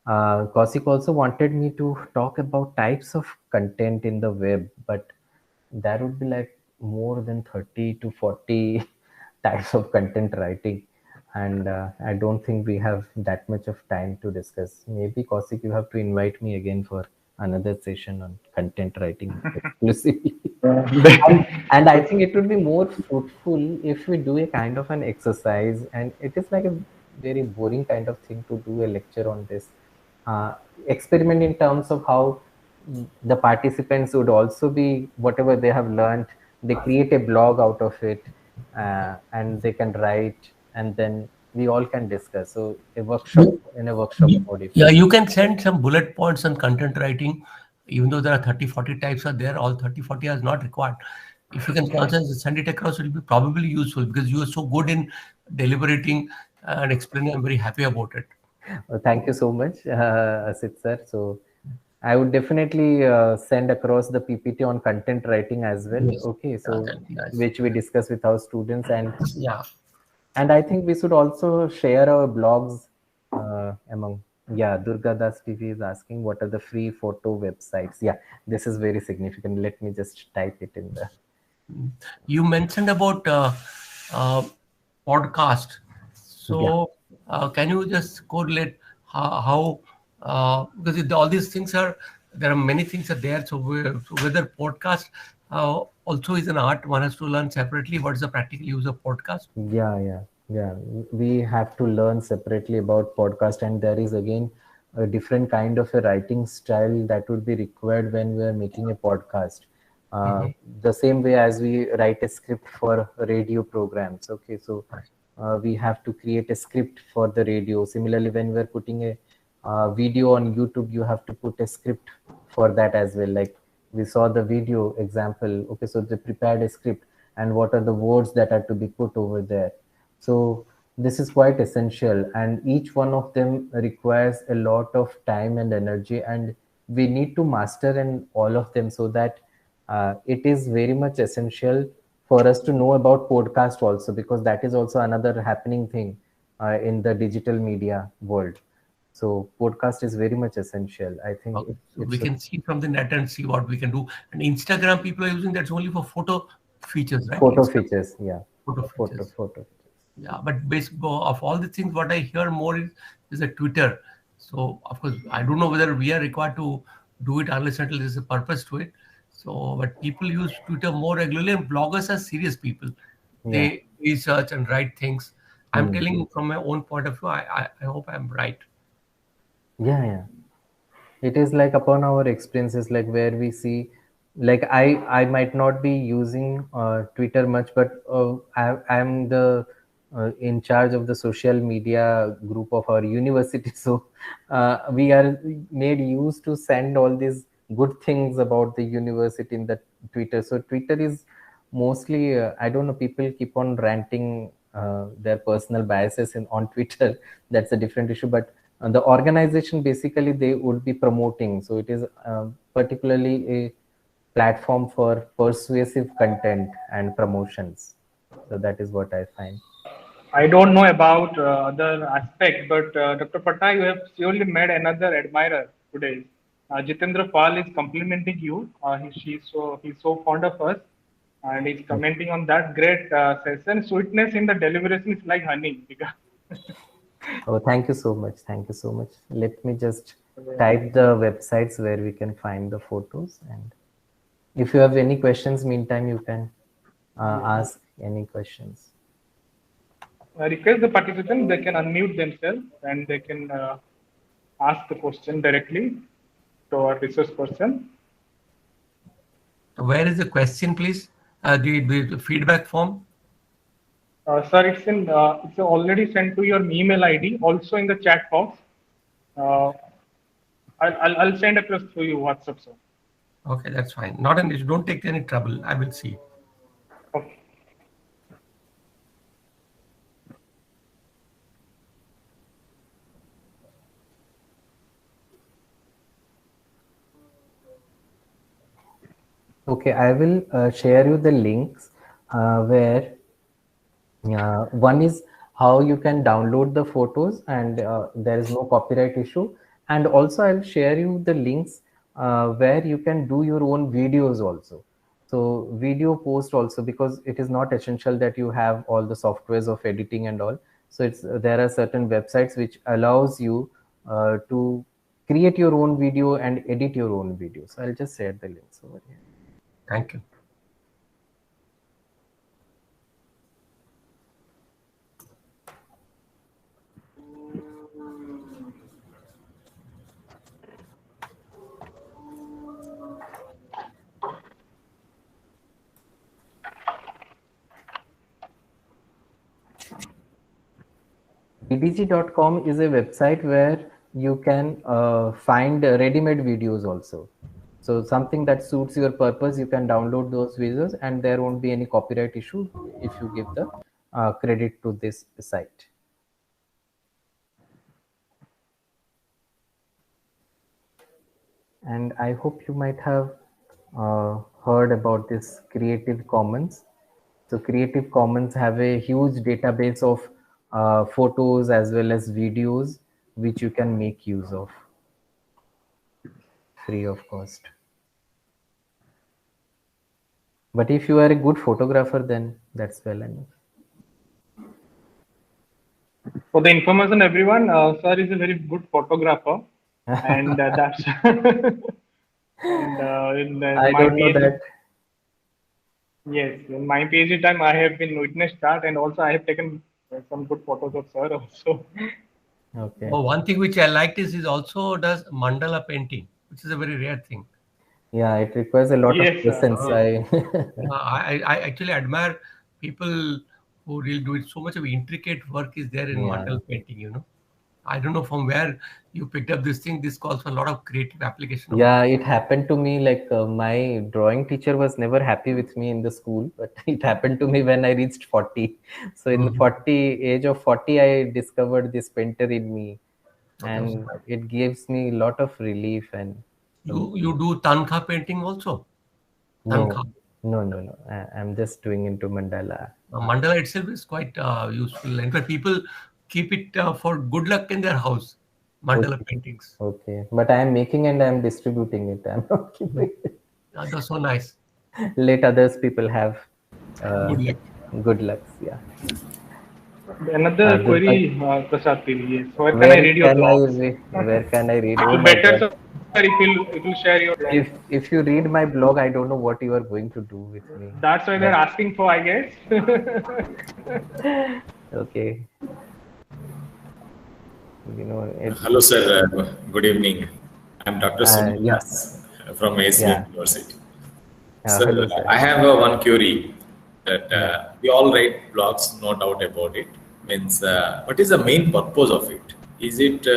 Kaushik also wanted me to talk about types of content in the web, but there would be like more than 30 to 40 types of content writing, and I don't think we have that much of time to discuss. Maybe Kaushik, you have to invite me again for another session on content writing exclusively. And I think it would be more fruitful if we do a kind of an exercise, and it is like a very boring kind of thing to do a lecture on this. Experiment in terms of how the participants would also be whatever they have learned, they create a blog out of it, and they can write, and then we all can discuss. So a workshop in a workshop mode. Yeah, you can send some bullet points on content writing, even though there are 30, 40 types are there, all 30, 40 are not required. If you can send it across, it will be probably useful because you are so good in deliberating and explaining. I'm very happy about it. Thank you so much, Asit sir. So I would definitely send across the PPT on content writing as well. Yes. Okay, so Nice. which we discuss with our students, and I think we should also share our blogs among. Yeah, Durga Das TV is asking what are the free photo websites. Yeah, this is very significant. Let me just type it in there. You mentioned about podcast. So can you just correlate how because all these things are, there are many things are there. So whether podcast also is an art, one has to learn separately. What is the practical use of podcast? Yeah. We have to learn separately about podcast, and there is again a different kind of a writing style that would be required when we are making a podcast. The same way as we write a script for radio programs. Okay, so we have to create a script for the radio. Similarly, when we're putting a video on YouTube, you have to put a script for that as well. Like we saw the video example. Okay, so they prepared a script and what are the words that are to be put over there. So this is quite essential, and each one of them requires a lot of time and energy, and we need to master in all of them, so that it is very much essential for us to know about podcast also, because that is also another happening thing in the digital media world. So podcast is very much essential. I think we can see from the net and see what we can do. And Instagram people are using that's only for photo features, right? Photo features, yeah. Photo. Yeah, but based of all the things, what I hear more is a Twitter. So of course, I don't know whether we are required to do it unless until there's a purpose to it. So, but people use Twitter more regularly, and bloggers are serious people. They research and write things. I'm telling you from my own point of view. I hope I'm right. Yeah. It is like upon our experiences, like where we see, like I might not be using Twitter much, but I'm the in charge of the social media group of our university. So we are made used to send all these good things about the university in the Twitter. So Twitter is mostly, I don't know, people keep on ranting their personal biases on Twitter. That's a different issue, but the organization basically they would be promoting. So it is particularly a platform for persuasive content and promotions. So that is what I find. I don't know about other aspects, but Dr. Patnaik, you have surely made another admirer today. Jitendra Pal is complimenting you. He's so fond of us, and he's commenting on that great session. Sweetness in the deliberation is like honey. Oh, thank you so much. Thank you so much. Let me just type the websites where we can find the photos. And if you have any questions, meantime, you can ask any questions. I request the participants, they can unmute themselves and they can ask the question directly to our resource person. Where is the question, please? The feedback form? Sir, it's already sent to your email ID, also in the chat box. I'll send across to you WhatsApp, sir. Okay, that's fine. Not an issue. Don't take any trouble. I will see. Okay. Okay, I will share you the links where one is how you can download the photos and there is no copyright issue. And also I'll share you the links where you can do your own videos also. So video post also, because it is not essential that you have all the softwares of editing and all. So there are certain websites which allows you to create your own video and edit your own video. So I'll just share the links over here. Thank you. ddg.com is a website where you can find ready-made videos also. So something that suits your purpose, you can download those videos and there won't be any copyright issue if you give the credit to this site. And I hope you might have heard about this Creative Commons. So Creative Commons have a huge database of photos as well as videos which you can make use of free of cost. But if you are a good photographer, then that's well enough. For the information, everyone, sir is a very good photographer, and that's. And I don't know that. Yes, in my PhD time, I have been witnessed that, and also I have taken some good photos of sir also. Okay. Oh, one thing which I liked is he also does mandala painting, which is a very rare thing. Yeah, it requires a lot of patience. I actually admire people who really do it. So much of intricate work is there in mandala painting, you know. I don't know from where you picked up this thing. This calls for a lot of creative application. Yeah, it happened to me. Like my drawing teacher was never happy with me in the school, but it happened to me when I reached 40. So in the age of 40, I discovered this painter in me, and it gives me a lot of relief. And you do Tankha painting also? No. I'm just doing into mandala. Mandala itself is quite useful. In fact, people keep it for good luck in their house. Mandala paintings. Okay, but I am making and I am distributing it. I'm not keeping it. That's so nice. Let others people have good luck. Yeah. Another query, Prasad Piri. So where can I read your blog? Where can I read? Better, sir, if you share your blog. If you read my blog, I don't know what you are going to do with me. That's why they're asking for, I guess. Okay. You know. Hello, sir. Good evening. I'm Dr. Srinivas from ASV University. Hello, sir. I have one query that we all write blogs, no doubt about it. Means, what is the main purpose of it? Is it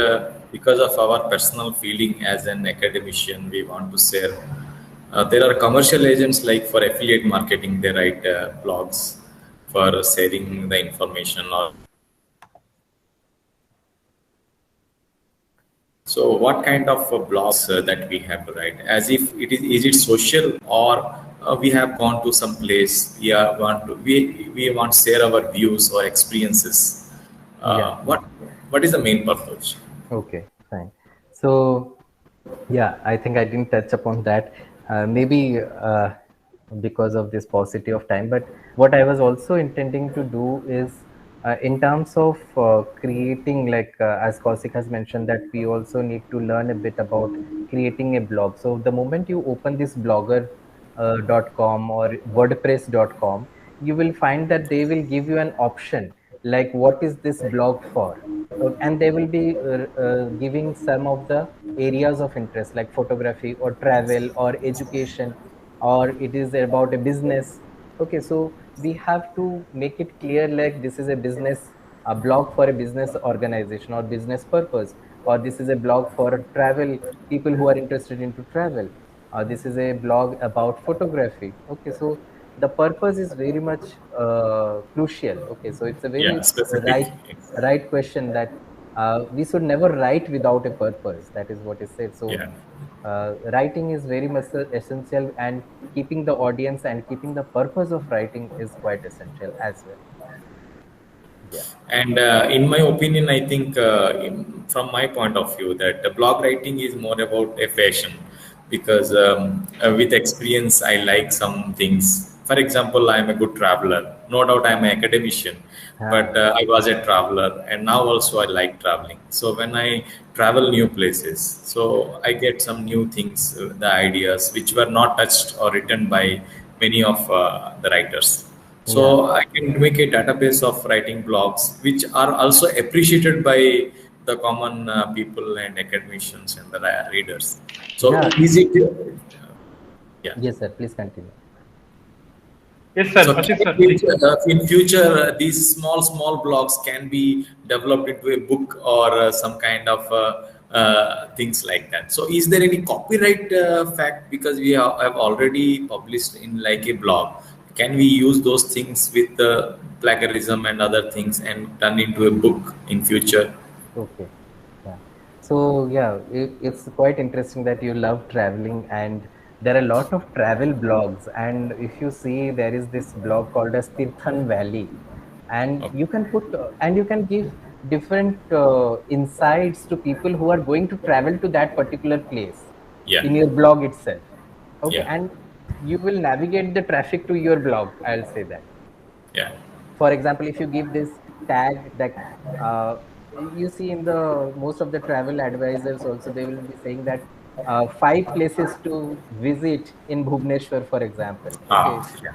because of our personal feeling as an academician we want to share? There are commercial agents like for affiliate marketing, they write blogs for sharing the information. So what kind of blogs that we have to write? As if is it social, or we have gone to some place, we want to share our views or experiences. What is the main purpose? Okay, fine. So yeah, I think I didn't touch upon that. Maybe because of this paucity of time. But what I was also intending to do is in terms of creating, like as Kaushik has mentioned, that we also need to learn a bit about creating a blog. So the moment you open this blogger.com or wordpress.com, you will find that they will give you an option like what is this blog for, and they will be giving some of the areas of interest like photography or travel or education, or it is about a business. Okay, so we have to make it clear like this is a blog for a business organization or business purpose, or this is a blog for travel, people who are interested into travel, or this is a blog about photography. Okay, so the purpose is very much crucial. Okay, so it's a very right question that we should never write without a purpose. That is what is said. So writing is very much essential, and keeping the audience and keeping the purpose of writing is quite essential as well. Yeah. And in my opinion, I think from my point of view that the blog writing is more about a passion, because with experience I like some things For example, I'm a good traveler. No doubt I'm an academician, but I was a traveler, and now also I like traveling. So when I travel new places, so I get some new things, the ideas which were not touched or written by many of the writers. So I can make a database of writing blogs, which are also appreciated by the common people and academicians and the readers. So is it? Yes, sir. Please continue. Yes, sir. So Ashit, sir. in future, these small blogs can be developed into a book or some kind of things like that. So is there any copyright fact, because we have already published in like a blog? Can we use those things with the plagiarism and other things and turn into a book in future? Okay. Yeah. So yeah, it's quite interesting that you love traveling, and there are a lot of travel blogs. And if you see, there is this blog called as Tirthan Valley, and you can put and you can give different insights to people who are going to travel to that particular place in your blog itself. Okay, and you will navigate the traffic to your blog. I'll say that. Yeah. For example, if you give this tag that you see in the most of the travel advisors also, they will be saying that 5 places to visit in Bhubaneswar, for example. Okay.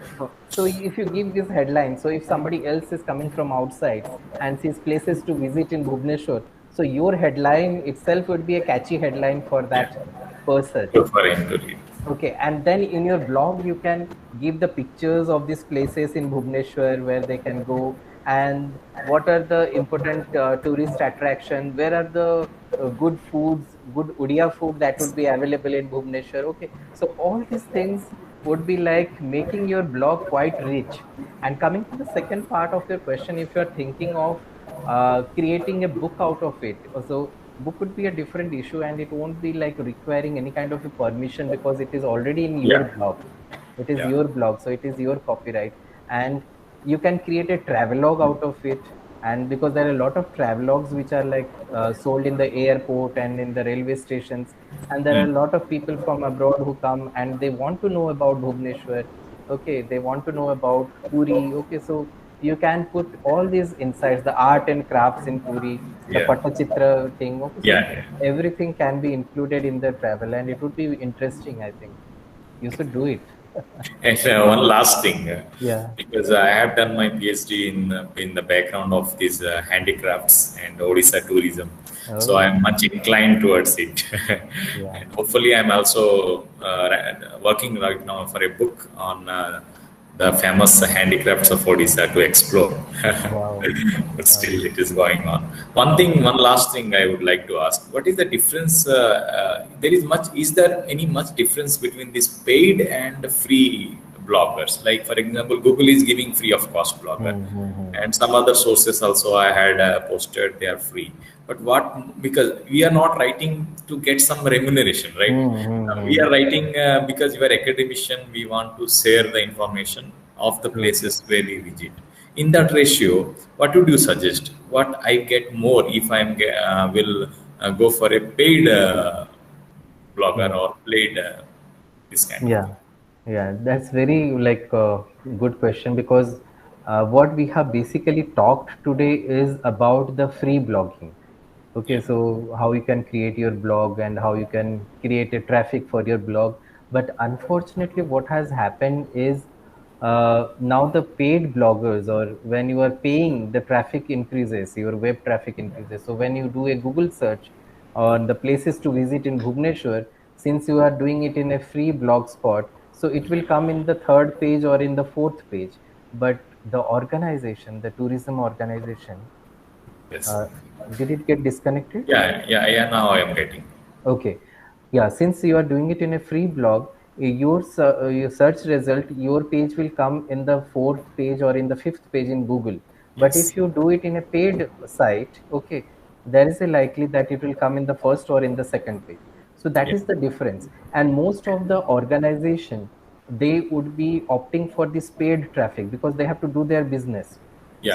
So if you give this headline, so if somebody else is coming from outside and sees places to visit in Bhubaneswar, so your headline itself would be a catchy headline for that person. Okay, and then in your blog you can give the pictures of these places in Bhubaneswar where they can go, and what are the important tourist attractions, where are the good foods, good Odia food that would be available in Bhubaneswar. Okay, so all these things would be like making your blog quite rich. And coming to the second part of your question, if you are thinking of creating a book out of it, so book would be a different issue, and it won't be like requiring any kind of a permission because it is already in your blog. It is your blog, so it is your copyright, and you can create a travelogue out of it. And because there are a lot of travelogues which are like sold in the airport and in the railway stations, and there are a lot of people from abroad who come and they want to know about Bhubaneswar. Okay, they want to know about Puri. Okay, so you can put all these insights, the art and crafts in Puri, the Patachitra thing. Okay, so everything can be included in the travel, and it would be interesting. I think you should do it. And one last thing, because I have done my PhD in the background of these handicrafts and Odisha tourism, so I'm much inclined towards it. And hopefully, I'm also working right now for a book on the famous handicrafts of Odisha to explore. But still, it is going on. One last thing I would like to ask: what is the difference? Is there any much difference between these paid and free bloggers? Like, for example, Google is giving free of cost blogger, and some other sources also I had posted they are free. But because we are not writing to get some remuneration, right? We are writing because you are academician, we want to share the information of the places where we visit. In that ratio, what would you suggest? What I get more if I will go for a paid blogger or paid this kind of thing? Yeah, that's very good question, because what we have basically talked today is about the free blogging. Okay, so how you can create your blog and how you can create a traffic for your blog. But unfortunately, what has happened is now the paid bloggers, or when you are paying, the traffic increases, your web traffic increases. So when you do a Google search on the places to visit in Bhubaneswar, since you are doing it in a free blog spot, so it will come in the 3rd page or in the 4th page. But the organization, the tourism organization, did it get disconnected? Yeah, now I am getting. Okay. Yeah, since you are doing it in a free blog, your search result, your page will come in the 4th page or in the 5th page in Google. But if you do it in a paid site, okay, there is a likely that it will come in the 1st or in the 2nd page. So that is the difference. And most of the organization, they would be opting for this paid traffic because they have to do their business.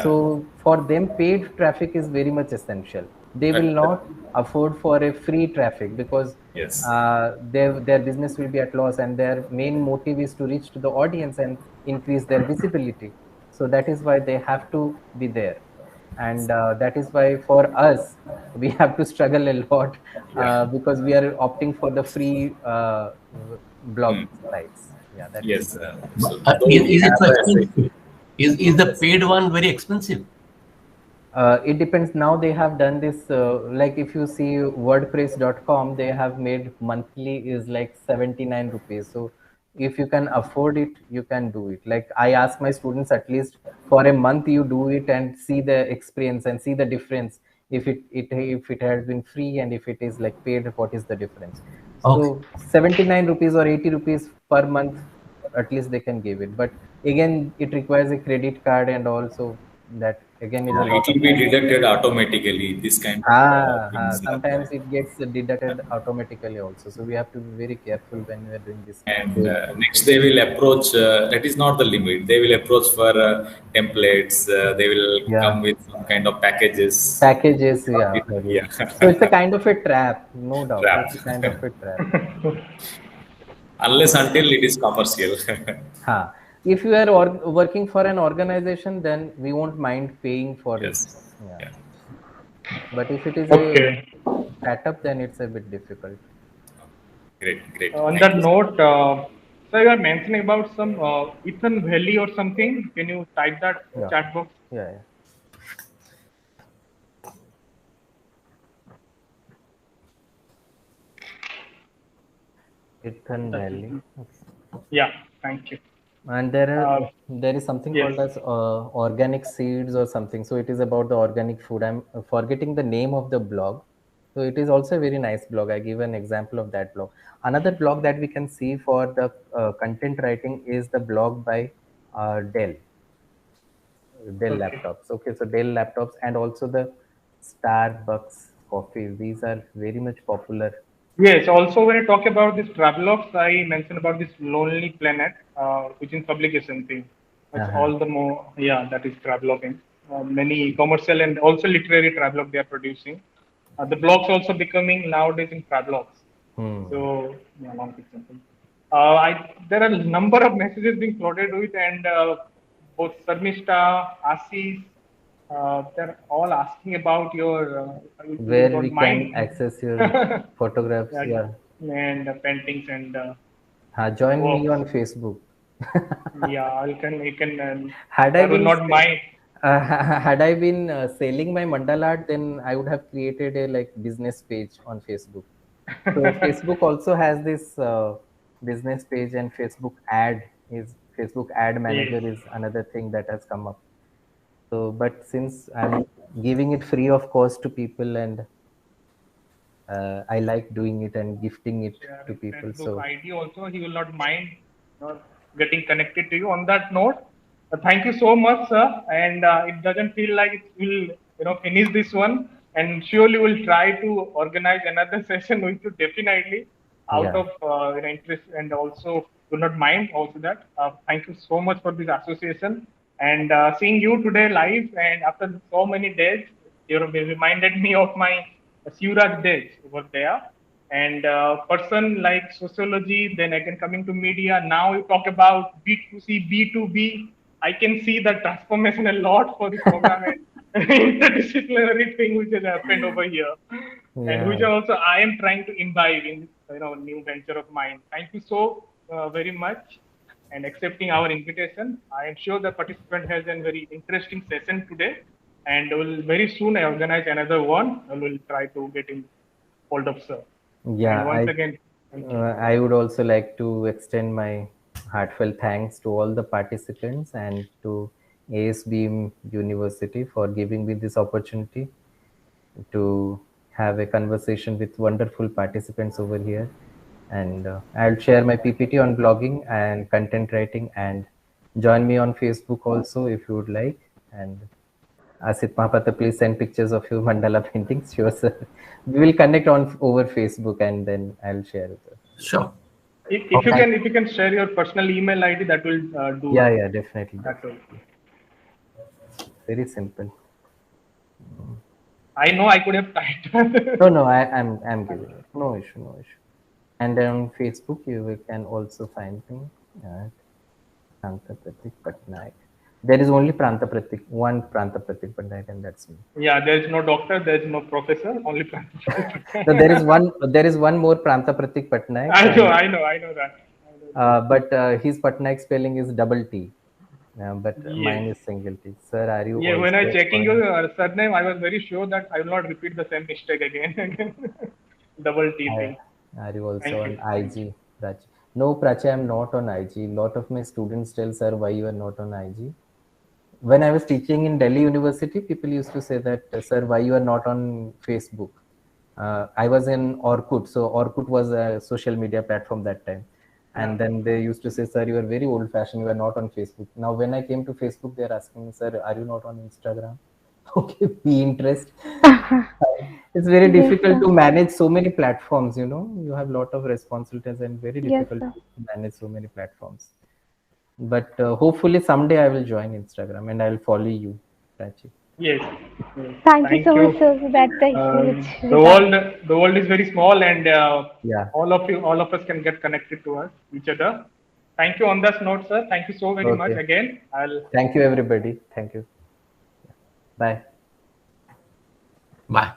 So for them, paid traffic is very much essential. They will not afford for a free traffic because their business will be at loss, and their main motive is to reach to the audience, and increase their visibility. So that is why they have to be there. And that is why for us, we have to struggle a lot because we are opting for the free blog sites. Yeah, that is. Yes. So though Is we it have so a expensive? Is the paid one very expensive? It depends. Now they have done this, like if you see wordpress.com, they have made monthly is like 79 rupees. So if you can afford it, you can do it. Like I ask my students, at least for a month, you do it and see the experience and see the difference. If it has been free and if it is like paid, what is the difference? Okay. So 79 rupees or 80 rupees per month, at least they can give it. But again, it requires a credit card, and also that again is a lot it will of be money. deducted automatically. This kind of things are there. Sometimes it gets deducted automatically also. So we have to be very careful when we are doing this. And next, they will approach. That is not the limit. They will approach for templates. They will come with some kind of packages. Packages, yeah. Yeah. So it's a kind of a trap, no doubt. Trap. It's a kind of a trap. Unless until it is commercial. If you are working for an organization, then we won't mind paying for it. Yeah. But if it is a startup, then it's a bit difficult. Great. On that note, so you are mentioning about some Ethan Valley or something. Can you type that chat box? Yeah. Ethan Valley. Yeah, thank you. And there is something called as organic seeds or something. So it is about the organic food. I'm forgetting the name of the blog. So it is also a very nice blog. I give an example of that blog. Another blog that we can see for the content writing is the blog by Dell laptops. Okay, so Dell laptops and also the Starbucks coffees. These are very much popular. Yes, also when I talk about this Travelogues, I mentioned about this Lonely Planet, which is publication thing. That's all the more, that is traveloguing. Many commercial and also literary travelogue they are producing. The blogs also becoming nowadays in travelogues. So, long example. There are a number of messages being floated with, and both Sarmishta, Ashish, they're all asking about your where we can access your photographs, and paintings and join me on Facebook. You can had I been not mind. Had I been selling my mandala art, then I would have created a business page on Facebook. So Facebook also has this business page, and Facebook ad manager is another thing that has come up. So, but since I'm giving it free of cost to people, and I like doing it and gifting it to people. So ID also, he will not mind getting connected to you. On that note, thank you so much, sir. And it doesn't feel like it will finish this one. And surely we'll try to organize another session with you definitely out of interest, and also will not mind also that. Thank you so much for this association. And seeing you today live and after so many days, you reminded me of my Sivraj days over there. And person like sociology, then again coming to media. Now you talk about B2C, B2B. I can see the transformation a lot for this program and interdisciplinary thing which has happened over here, and which also I am trying to imbibe in this new venture of mine. Thank you so very much. And accepting our invitation. I am sure the participant has a very interesting session today, and will very soon organize another one. I will try to get in hold of sir. Yeah, and once again, I would also like to extend my heartfelt thanks to all the participants and to ASBM University for giving me this opportunity to have a conversation with wonderful participants over here. And I'll share my PPT on blogging and content writing, and join me on Facebook also if you would like. And Asit Mahapatra, please send pictures of your mandala paintings. Sure, sir. We will connect on over Facebook, and then I'll share it. Sure. If you can share your personal email ID, that will do. Yeah, definitely. That will. Very simple. I know I could have typed. No, I'm giving it. No issue. And on Facebook, you can also find me at Pranta Pratik Patnaik. There is only one Pranta Pratik Patnaik, and that's me. Yeah, there is no doctor, there is no professor, only Pranta Pratik Patnaik. So there is one more Pranta Pratik Patnaik. I know that. But his Patnaik spelling is double T. But Yes. mine is single T. Sir, are you? Yeah, when I also checking on- your surname, I was very sure that I will not repeat the same mistake again. Double T thing. Are you also Thank on you. IG, Prachi? No, Prachi, I'm not on IG. Lot of my students tell, sir, why you are not on IG? When I was teaching in Delhi University, people used to say that, sir, why you are not on Facebook? I was in Orkut. So Orkut was a social media platform that time. And then they used to say, sir, you are very old fashioned. You are not on Facebook. Now, when I came to Facebook, they're asking me, sir, are you not on Instagram? Okay, be interest. It's very Yes, difficult sir. to manage so many platforms, you know. You have a lot of responsibilities and very Yes, difficult sir. to manage so many platforms. But hopefully someday I will join Instagram and I'll follow you, Prachi. Yes. Thank you so much, sir. So that's a huge regard. The world is very small, and Yeah. all of us can get connected to each other. Thank you on this note, sir. Thank you so very much Okay. again. Thank you, everybody. Thank you. Bye. Bye.